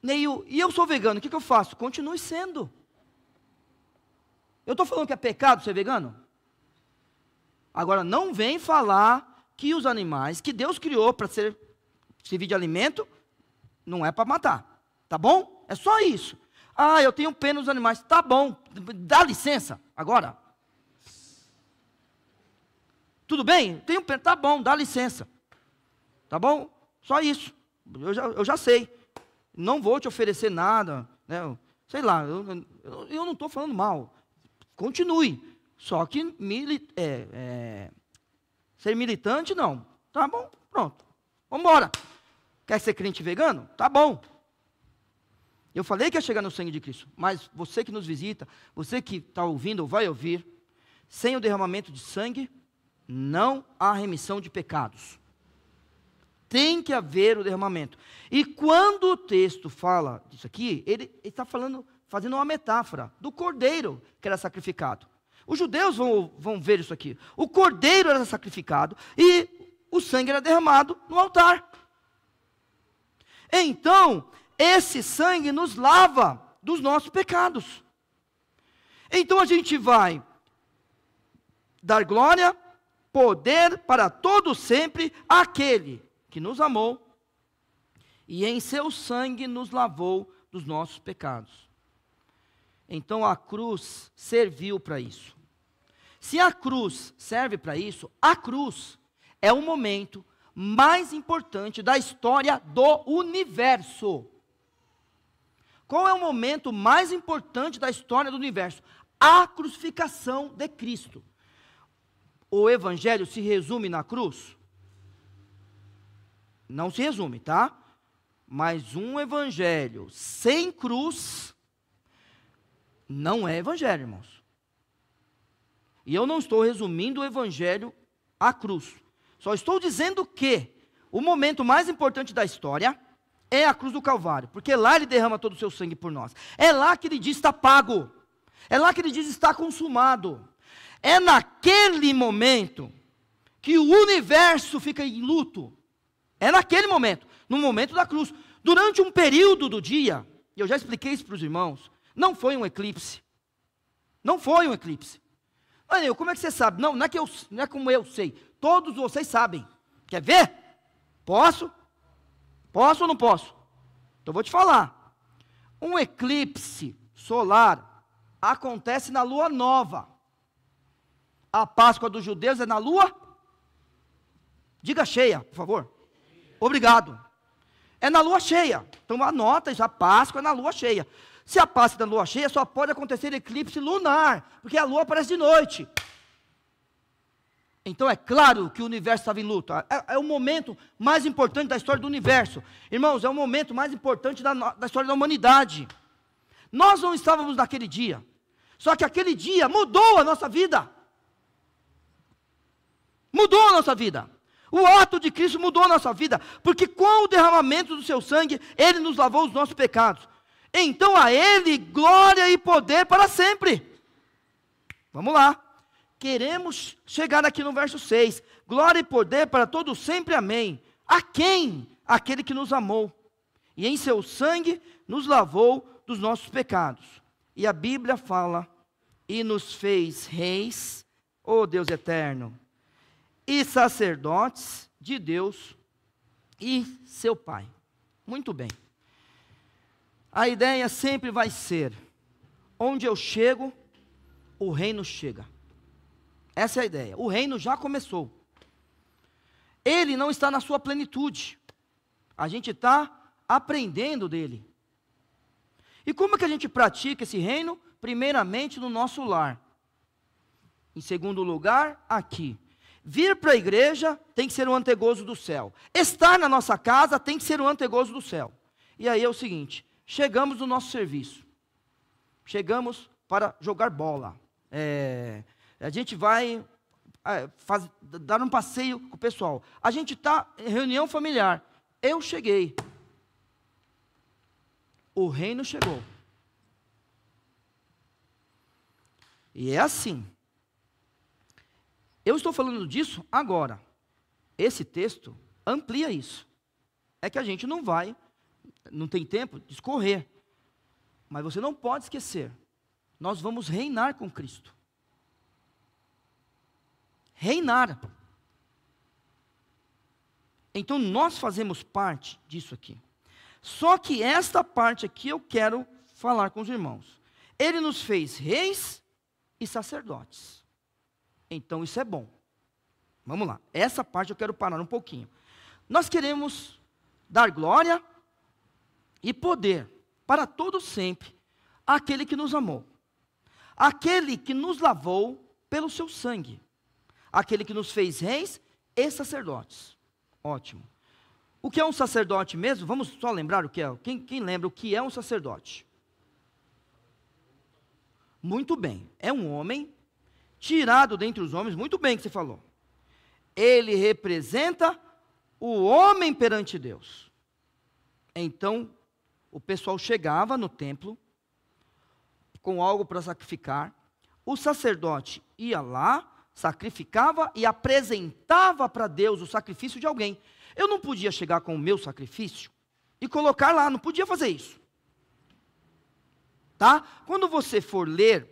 Neil, e eu sou vegano, o que eu faço? Continue sendo. Eu estou falando que é pecado ser vegano? Agora, não vem falar que os animais que Deus criou para servir de alimento, não é para matar. Tá bom? É só isso. Ah, eu tenho pena dos animais. Tá bom, dá licença. Agora. Tudo bem? Tenho pena. Tá bom, dá licença. Tá bom? Só isso. Eu já sei. Não vou te oferecer nada. Né? Sei lá, eu não estou falando mal. Continue. Só que ser militante, não. Tá bom, pronto. Vamos embora. Quer ser crente vegano? Tá bom. Eu falei que ia chegar no sangue de Cristo. Mas você que nos visita, você que está ouvindo ou vai ouvir, sem o derramamento de sangue, não há remissão de pecados. Tem que haver o derramamento. E quando o texto fala disso aqui, ele está fazendo uma metáfora do cordeiro que era sacrificado. Os judeus vão ver isso aqui. O cordeiro era sacrificado e o sangue era derramado no altar. Então, esse sangue nos lava dos nossos pecados. Então a gente vai dar glória, poder para todo sempre àquele que nos amou e em seu sangue nos lavou dos nossos pecados. Então a cruz serviu para isso. Se a cruz serve para isso, a cruz é o momento mais importante da história do universo. Qual é o momento mais importante da história do universo? A crucificação de Cristo. O evangelho se resume na cruz? Não se resume, tá? Mas um evangelho sem cruz não é evangelho, irmãos. E eu não estou resumindo o evangelho à cruz. Só estou dizendo que o momento mais importante da história é a cruz do Calvário. Porque lá ele derrama todo o seu sangue por nós. É lá que ele diz está pago. É lá que ele diz está consumado. É naquele momento que o universo fica em luto. É naquele momento, no momento da cruz. Durante um período do dia, e eu já expliquei isso para os irmãos, não foi um eclipse. Não foi um eclipse. Mas como é que você sabe? Não é como eu sei. Todos vocês sabem. Quer ver? Posso? Posso ou não posso? Então vou te falar. Um eclipse solar acontece na lua nova. A Páscoa dos judeus é na lua? Diga cheia, por favor. Obrigado. É na lua cheia. Então anota isso, a Páscoa é na lua cheia. Se a Páscoa é na lua cheia, só pode acontecer eclipse lunar, porque a lua aparece de noite. Então é claro que o universo estava em luto. É o momento mais importante da história do universo. Irmãos, é o momento mais importante da história da humanidade. Nós não estávamos naquele dia. Só que aquele dia mudou a nossa vida. Mudou a nossa vida. O ato de Cristo mudou a nossa vida. Porque com o derramamento do seu sangue, Ele nos lavou os nossos pecados. Então a Ele glória e poder para sempre. Vamos lá. queremos chegar aqui no verso 6. Glória e poder para todos sempre, amém. A quem? Aquele que nos amou, e em seu sangue nos lavou dos nossos pecados. E a Bíblia fala, e nos fez reis, ó Deus eterno, e sacerdotes de Deus e seu Pai. Muito bem. A ideia sempre vai ser, onde eu chego, o reino chega. Essa é a ideia. O reino já começou. Ele não está na sua plenitude. A gente está aprendendo dele. E como que a gente pratica esse reino? Primeiramente no nosso lar. Em segundo lugar, aqui. Vir para a igreja tem que ser um antegozo do céu. Estar na nossa casa tem que ser um antegozo do céu. E aí é o seguinte, chegamos no nosso serviço. Chegamos para jogar bola. A gente vai dar um passeio com o pessoal. A gente está em reunião familiar. Eu cheguei. O reino chegou. E é assim. Eu estou falando disso agora. Esse texto amplia isso. É que a gente não tem tempo de escorrer. Mas você não pode esquecer. Nós vamos reinar com Cristo. Reinar. Então nós fazemos parte disso aqui. Só que esta parte aqui eu quero falar com os irmãos. Ele nos fez reis e sacerdotes. Então isso é bom. Vamos lá. Essa parte eu quero parar um pouquinho. Nós queremos dar glória e poder para todo sempre àquele que nos amou. Aquele que nos lavou pelo seu sangue. Aquele que nos fez reis e sacerdotes. Ótimo. O que é um sacerdote mesmo? Vamos só lembrar o que é. Quem lembra o que é um sacerdote? Muito bem. É um homem tirado dentre os homens. Muito bem que você falou. Ele representa o homem perante Deus. Então, o pessoal chegava no templo com algo para sacrificar. O sacerdote ia lá, sacrificava e apresentava para Deus o sacrifício de alguém. Eu não podia chegar com o meu sacrifício e colocar lá, não podia fazer isso. Tá? Quando você for ler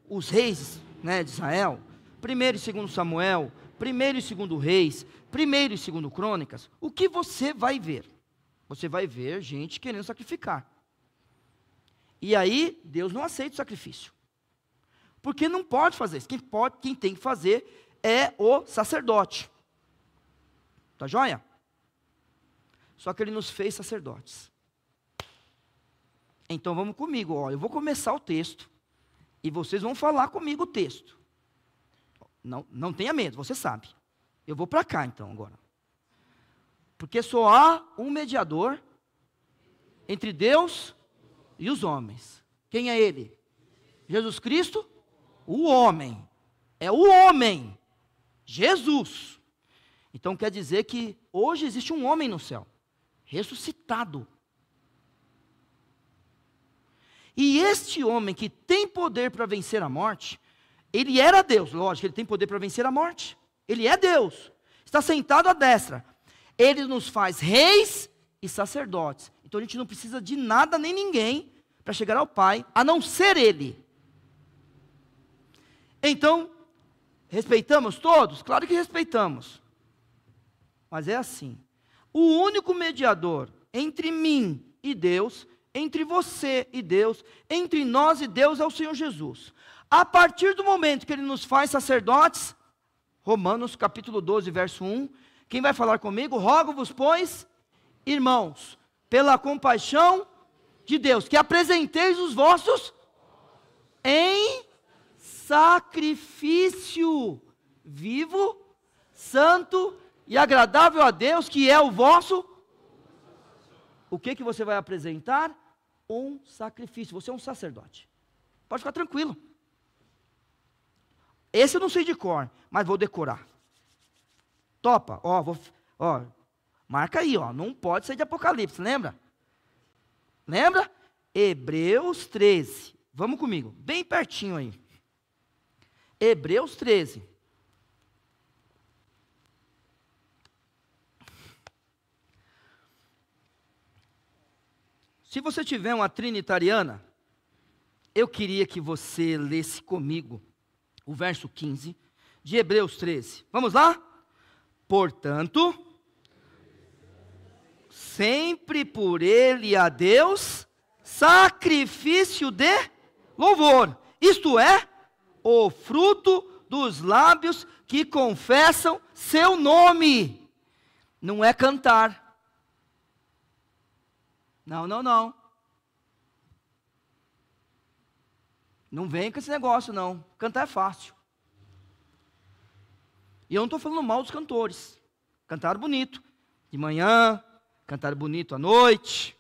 os reis, né, de Israel, 1º e 2º Samuel, 1º e 2º Reis, 1º e 2º Crônicas, o que você vai ver? Você vai ver gente querendo sacrificar. E aí, Deus não aceita o sacrifício. Porque não pode fazer isso. Quem tem que fazer é o sacerdote. Tá joia? Só que ele nos fez sacerdotes. Então vamos comigo, ó. Eu vou começar o texto. E vocês vão falar comigo o texto. Não tenha medo, você sabe. Eu vou para cá então agora. Porque só há um mediador entre Deus e os homens. Quem é ele? Jesus Cristo? O homem. É o homem. Jesus. Então quer dizer que hoje existe um homem no céu. Ressuscitado. E este homem que tem poder para vencer a morte, ele era Deus, lógico, ele tem poder para vencer a morte. Ele é Deus. Está sentado à destra. Ele nos faz reis e sacerdotes. Então a gente não precisa de nada nem ninguém para chegar ao Pai, a não ser Ele. Então, respeitamos todos? Claro que respeitamos. Mas é assim. O único mediador entre mim e Deus, entre você e Deus, entre nós e Deus é o Senhor Jesus. A partir do momento que Ele nos faz sacerdotes, Romanos capítulo 12, verso 1, quem vai falar comigo? Rogo-vos, pois, irmãos, pela compaixão de Deus, que apresenteis os vossos em sacrifício vivo, santo e agradável a Deus, que é o vosso. O que você vai apresentar? Um sacrifício. Você é um sacerdote. Pode ficar tranquilo. Esse eu não sei de cor, mas vou decorar. Topa? Marca aí, não pode sair de Apocalipse, lembra? Lembra? Hebreus 13. Vamos comigo, bem pertinho aí. Hebreus 13. Se você tiver uma trinitariana, eu queria que você lesse comigo o verso 15 de Hebreus 13. Vamos lá? Portanto, sempre por ele a Deus, sacrifício de louvor. Isto é, o fruto dos lábios que confessam seu nome. Não é cantar. Não. Não vem com esse negócio, não. Cantar é fácil. E eu não estou falando mal dos cantores. Cantaram bonito de manhã, cantaram bonito à noite.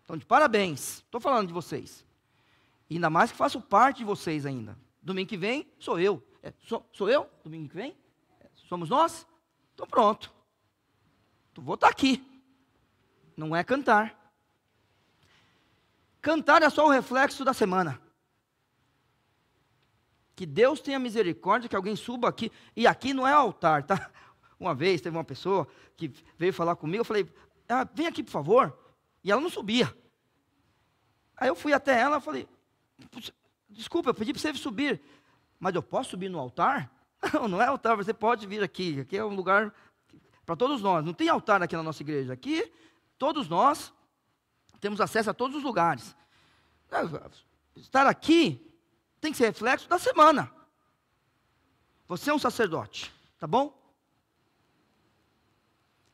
Então, de parabéns. Estou falando de vocês. E ainda mais que faço parte de vocês ainda. Domingo que vem, sou eu. Sou eu? Domingo que vem? Somos nós? Então pronto. Vou estar aqui. Não é cantar. Cantar é só o reflexo da semana. Que Deus tenha misericórdia, que alguém suba aqui. E aqui não é altar, tá? Uma vez teve uma pessoa que veio falar comigo, eu falei, vem aqui por favor. E ela não subia. Aí eu fui até ela e falei, desculpa, eu pedi para você subir, mas eu posso subir no altar? Não é altar, você pode vir aqui. Aqui é um lugar para todos nós. Não tem altar aqui na nossa igreja. Aqui, todos nós temos acesso a todos os lugares. Estar aqui tem que ser reflexo da semana. Você é um sacerdote, tá bom?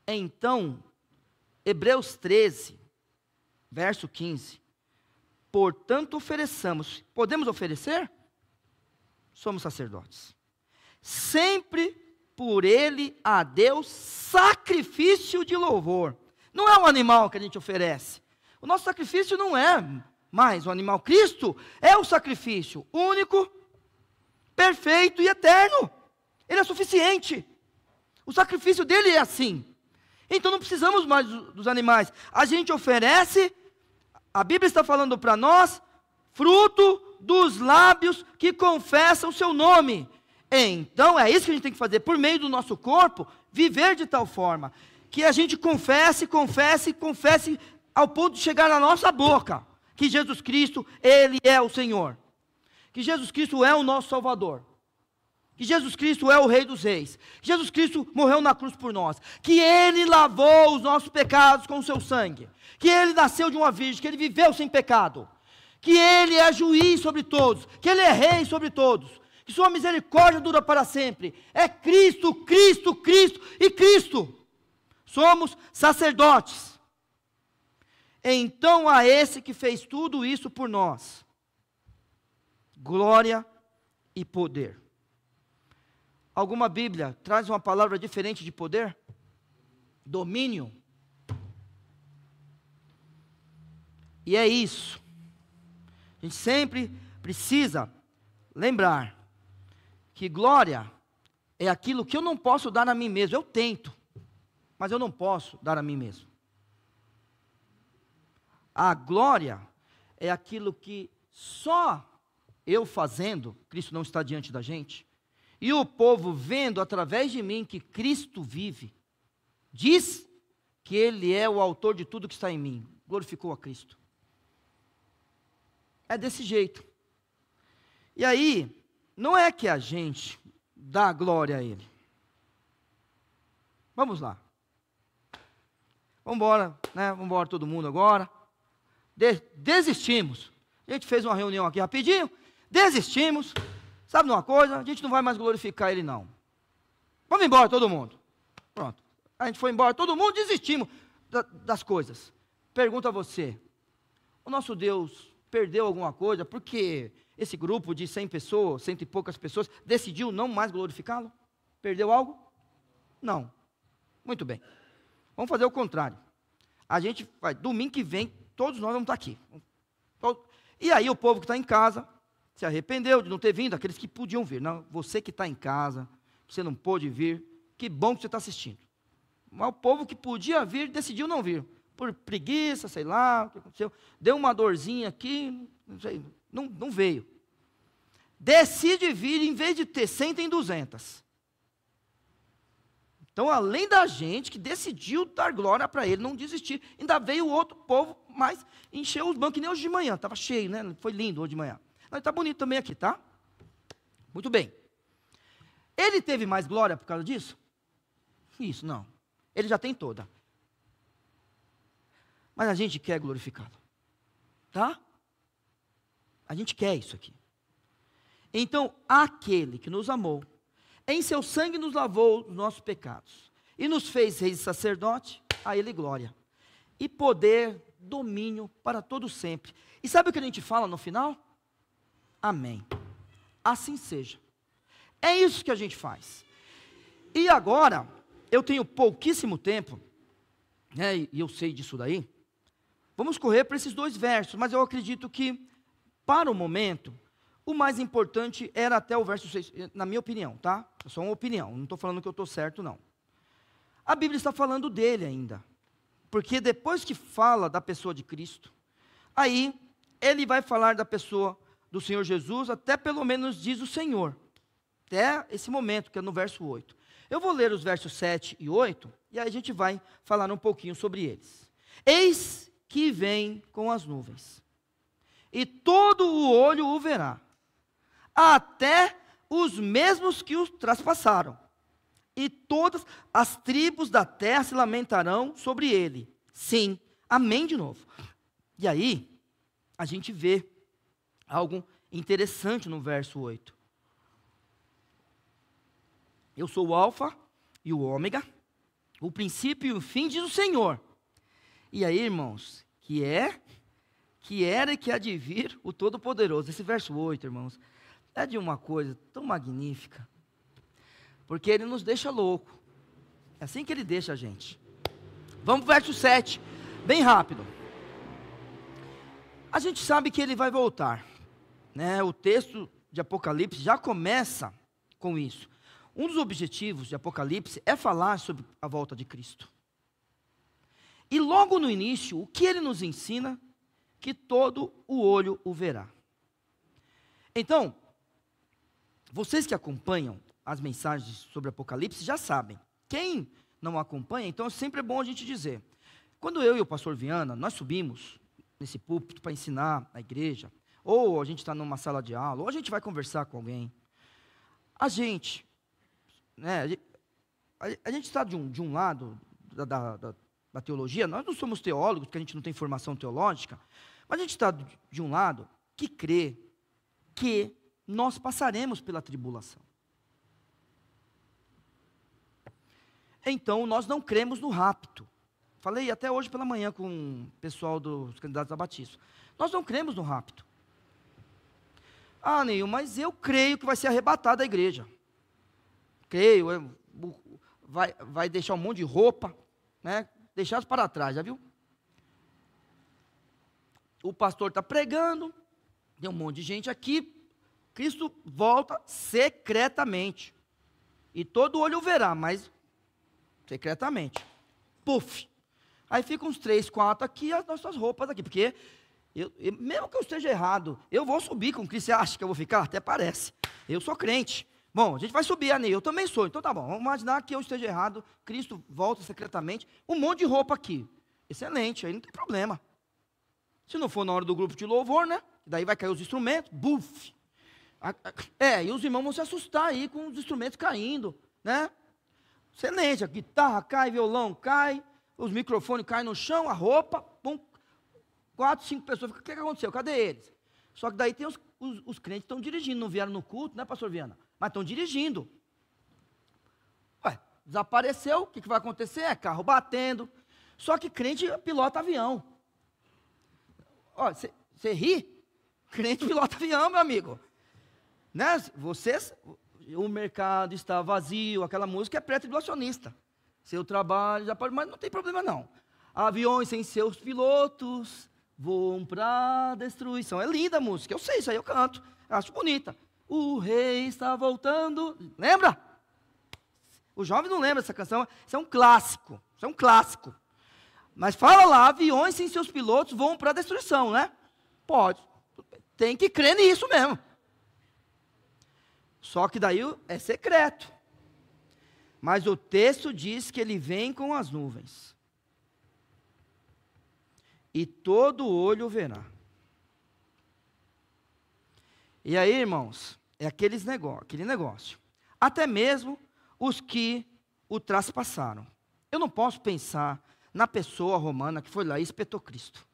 Então, Hebreus 13, verso 15. Portanto, ofereçamos. Podemos oferecer? Somos sacerdotes. Sempre por ele a Deus sacrifício de louvor. Não é um animal que a gente oferece. O nosso sacrifício não é mais o animal. Cristo é o sacrifício único, perfeito e eterno. Ele é suficiente. O sacrifício dele é assim. Então não precisamos mais dos animais. A gente oferece, a Bíblia está falando para nós, fruto dos lábios que confessam o seu nome. Então é isso que a gente tem que fazer, por meio do nosso corpo, viver de tal forma, que a gente confesse, ao ponto de chegar na nossa boca, que Jesus Cristo, Ele é o Senhor, que Jesus Cristo é o nosso Salvador, que Jesus Cristo é o Rei dos Reis, que Jesus Cristo morreu na cruz por nós, que Ele lavou os nossos pecados com o seu sangue, que Ele nasceu de uma virgem, que Ele viveu sem pecado, que Ele é juiz sobre todos, que Ele é Rei sobre todos, que sua misericórdia dura para sempre. É Cristo, Cristo, Cristo e Cristo. Somos sacerdotes. Então a esse que fez tudo isso por nós, glória e poder. Alguma Bíblia traz uma palavra diferente de poder? Domínio. E é isso. A gente sempre precisa lembrar que glória é aquilo que eu não posso dar a mim mesmo. Eu tento, mas eu não posso dar a mim mesmo. A glória é aquilo que só eu fazendo, Cristo não está diante da gente, e o povo vendo através de mim que Cristo vive, diz que Ele é o autor de tudo que está em mim, glorificou a Cristo. É desse jeito. E aí, não é que a gente dá glória a Ele. Vamos lá. Vamos embora, né? Vamos embora todo mundo agora. Desistimos. A gente fez uma reunião aqui rapidinho. Desistimos. Sabe de uma coisa? A gente não vai mais glorificar Ele, não. Vamos embora todo mundo. Pronto. A gente foi embora todo mundo, desistimos das coisas. Pergunto a você. O nosso Deus perdeu alguma coisa porque esse grupo de 100 pessoas, 100 e poucas pessoas, decidiu não mais glorificá-lo? Perdeu algo? Não. Muito bem. Vamos fazer o contrário. A gente vai, domingo que vem, todos nós vamos estar aqui. E aí o povo que está em casa, se arrependeu de não ter vindo, aqueles que podiam vir. Não, você que está em casa, você não pôde vir, que bom que você está assistindo. Mas o povo que podia vir, decidiu não vir. Por preguiça, sei lá, o que aconteceu. Deu uma dorzinha aqui, não sei, não veio. decide vir, em vez de ter 100, tem 200. Então, além da gente que decidiu dar glória para ele, não desistir, ainda veio outro povo, mas encheu os bancos, que nem hoje de manhã, estava cheio, né? Foi lindo hoje de manhã. Mas está bonito também aqui, tá? Muito bem. Ele teve mais glória por causa disso? Isso, não. Ele já tem toda. Mas a gente quer glorificá-lo. Tá? A gente quer isso aqui. Então, aquele que nos amou, em seu sangue nos lavou os nossos pecados, e nos fez reis e sacerdote, a ele glória, e poder, domínio para todo sempre. E sabe o que a gente fala no final? Amém. Assim seja. É isso que a gente faz. E agora, eu tenho pouquíssimo tempo, né, e eu sei disso daí. Vamos correr para esses 2 versos, mas eu acredito que, para o momento, o mais importante era até o verso 6, na minha opinião, tá? É só uma opinião, não estou falando que eu estou certo, não. A Bíblia está falando dele ainda, porque depois que fala da pessoa de Cristo, aí ele vai falar da pessoa do Senhor Jesus, até pelo menos diz o Senhor, até esse momento, que é no verso 8. Eu vou ler os versos 7 e 8, e aí a gente vai falar um pouquinho sobre eles. Eis que vem com as nuvens, e todo o olho o verá, até os mesmos que os traspassaram, e todas as tribos da terra se lamentarão sobre ele. Sim, amém de novo. E aí, a gente vê algo interessante no verso 8. Eu sou o alfa e o ômega, o princípio e o fim, diz o Senhor. E aí, irmãos, que era e que há de vir o Todo-Poderoso. Esse verso 8, irmãos, é de uma coisa tão magnífica, porque ele nos deixa louco. É assim que ele deixa a gente. Vamos para o verso 7, bem rápido. A gente sabe que ele vai voltar, né? O texto de Apocalipse já começa com isso. Um dos objetivos de Apocalipse é falar sobre a volta de Cristo. E logo no início, o que ele nos ensina? Que todo o olho o verá. Então, vocês que acompanham as mensagens sobre Apocalipse já sabem. Quem não acompanha, então sempre é bom a gente dizer. Quando eu e o pastor Viana, nós subimos nesse púlpito para ensinar na igreja, ou a gente está numa sala de aula, ou a gente vai conversar com alguém, a gente, né, a gente está de um lado da teologia, nós não somos teólogos, porque a gente não tem formação teológica, mas a gente está de um lado que crê que nós passaremos pela tribulação. Então, nós não cremos no rapto. Falei até hoje pela manhã com o pessoal dos candidatos a batismo. Nós não cremos no rapto. Ah, Neil, mas eu creio que vai ser arrebatada a igreja. Creio, vai deixar um monte de roupa, né? Deixados para trás, já viu? O pastor está pregando, tem um monte de gente aqui, Cristo volta secretamente. E todo olho o verá, mas secretamente. Puf! Aí ficam uns 3, 4 aqui, as nossas roupas aqui, porque, mesmo que eu esteja errado, eu vou subir com Cristo. Você acha que eu vou ficar? Até parece. Eu sou crente. Bom, a gente vai subir, Anei, eu também sou. Então tá bom, vamos imaginar que eu esteja errado, Cristo volta secretamente, um monte de roupa aqui. Excelente, aí não tem problema. Se não for na hora do grupo de louvor, né? Daí vai cair os instrumentos, buf! E os irmãos vão se assustar aí com os instrumentos caindo, né? Excelente, a guitarra cai, violão cai, os microfones caem no chão, a roupa, pum, 4, 5 pessoas, o que aconteceu? Cadê eles? Só que daí tem os crentes que estão dirigindo, não vieram no culto, né, pastor Viana? Mas estão dirigindo. Ué, desapareceu, o que vai acontecer? É carro batendo. Só que crente pilota avião. Ó, você ri? Crente pilota avião, meu amigo. Né? Vocês, o mercado está vazio, aquela música é pré-tribulacionista. Seu trabalho já pode, mas não tem problema não. Aviões sem seus pilotos voam para a destruição. É linda a música, eu sei, isso aí eu canto, acho bonita. O rei está voltando, lembra? O jovem não lembra dessa canção, isso é um clássico, isso é um clássico. Mas fala lá, aviões sem seus pilotos voam para a destruição, né? Pode, tem que crer nisso mesmo. Só que daí é secreto. Mas o texto diz que ele vem com as nuvens. E todo olho o verá. E aí, irmãos, é aquele negócio. Até mesmo os que o traspassaram. Eu não posso pensar na pessoa romana que foi lá e espetou Cristo.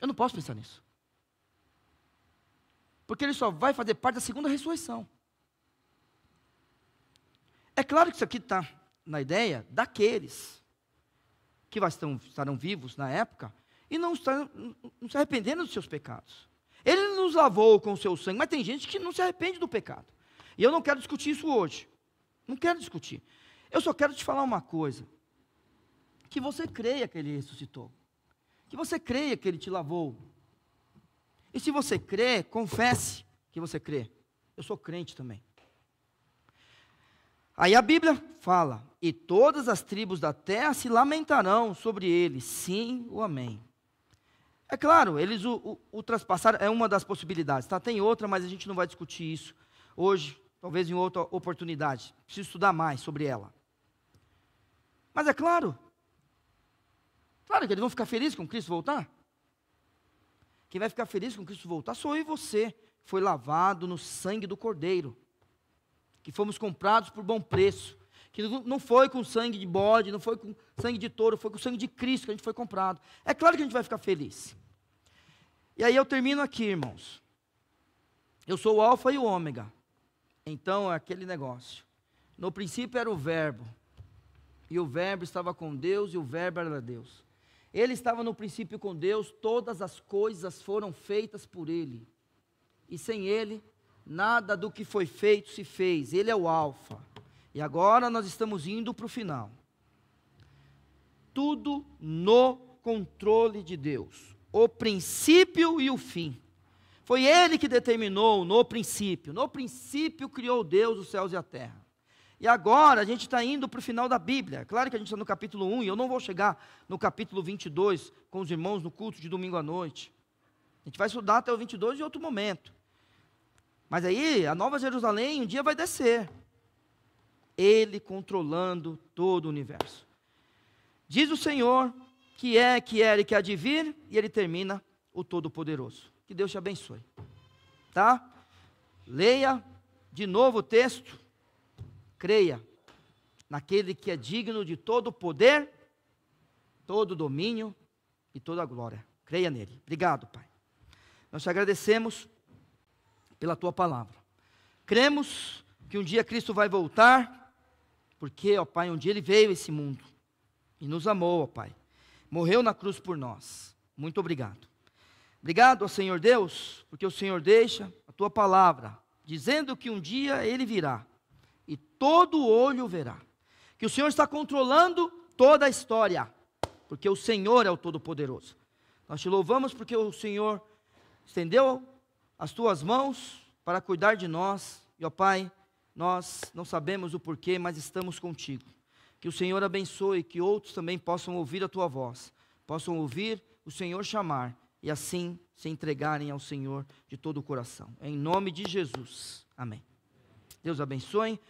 Eu não posso pensar nisso. Porque ele só vai fazer parte da segunda ressurreição. É claro que isso aqui está na ideia daqueles que estarão vivos na época e não se arrependendo dos seus pecados. Ele nos lavou com o seu sangue, mas tem gente que não se arrepende do pecado. E eu não quero discutir isso hoje. Não quero discutir. Eu só quero te falar uma coisa. Que você creia que ele ressuscitou. Que você creia que ele te lavou. E se você crê, confesse que você crê. Eu sou crente também. Aí a Bíblia fala, e todas as tribos da terra se lamentarão sobre ele, sim ou amém. É claro, eles o traspassaram, é uma das possibilidades, tá? Tem outra, mas a gente não vai discutir isso hoje, talvez em outra oportunidade. Preciso estudar mais sobre ela. Mas é claro que eles vão ficar felizes com Cristo voltar. Quem vai ficar feliz com Cristo voltar sou eu e você, que foi lavado no sangue do Cordeiro, que fomos comprados por bom preço, que não foi com sangue de bode, não foi com sangue de touro, foi com sangue de Cristo que a gente foi comprado. É claro que a gente vai ficar feliz. E aí eu termino aqui, irmãos. Eu sou o alfa e o ômega. Então é aquele negócio. No princípio era o verbo, e o verbo estava com Deus, e o verbo era Deus. Ele estava no princípio com Deus, todas as coisas foram feitas por ele. E sem ele, nada do que foi feito se fez. Ele é o alfa. E agora nós estamos indo para o final. Tudo no controle de Deus. O princípio e o fim. Foi ele que determinou no princípio. No princípio criou Deus os céus e a terra. E agora a gente está indo para o final da Bíblia. Claro que a gente está no capítulo 1 e eu não vou chegar no capítulo 22 com os irmãos no culto de domingo à noite. A gente vai estudar até o 22 em outro momento. Mas aí a Nova Jerusalém um dia vai descer. Ele controlando todo o universo. Diz o Senhor que era e que há de vir, e ele termina o Todo-Poderoso. Que Deus te abençoe. Tá? Leia de novo o texto. Creia naquele que é digno de todo poder, todo domínio e toda glória. Creia nele. Obrigado, Pai. Nós te agradecemos pela tua palavra. Cremos que um dia Cristo vai voltar, porque, ó Pai, um dia ele veio a esse mundo e nos amou, ó Pai. Morreu na cruz por nós. Muito obrigado. Obrigado, ó Senhor Deus, porque o Senhor deixa a tua palavra, dizendo que um dia ele virá e todo olho verá. Que o Senhor está controlando toda a história, porque o Senhor é o Todo-Poderoso. Nós te louvamos porque o Senhor estendeu as tuas mãos para cuidar de nós. E, ó Pai, nós não sabemos o porquê, mas estamos contigo. Que o Senhor abençoe, que outros também possam ouvir a tua voz, possam ouvir o Senhor chamar, e assim se entregarem ao Senhor de todo o coração. Em nome de Jesus. Amém. Deus abençoe.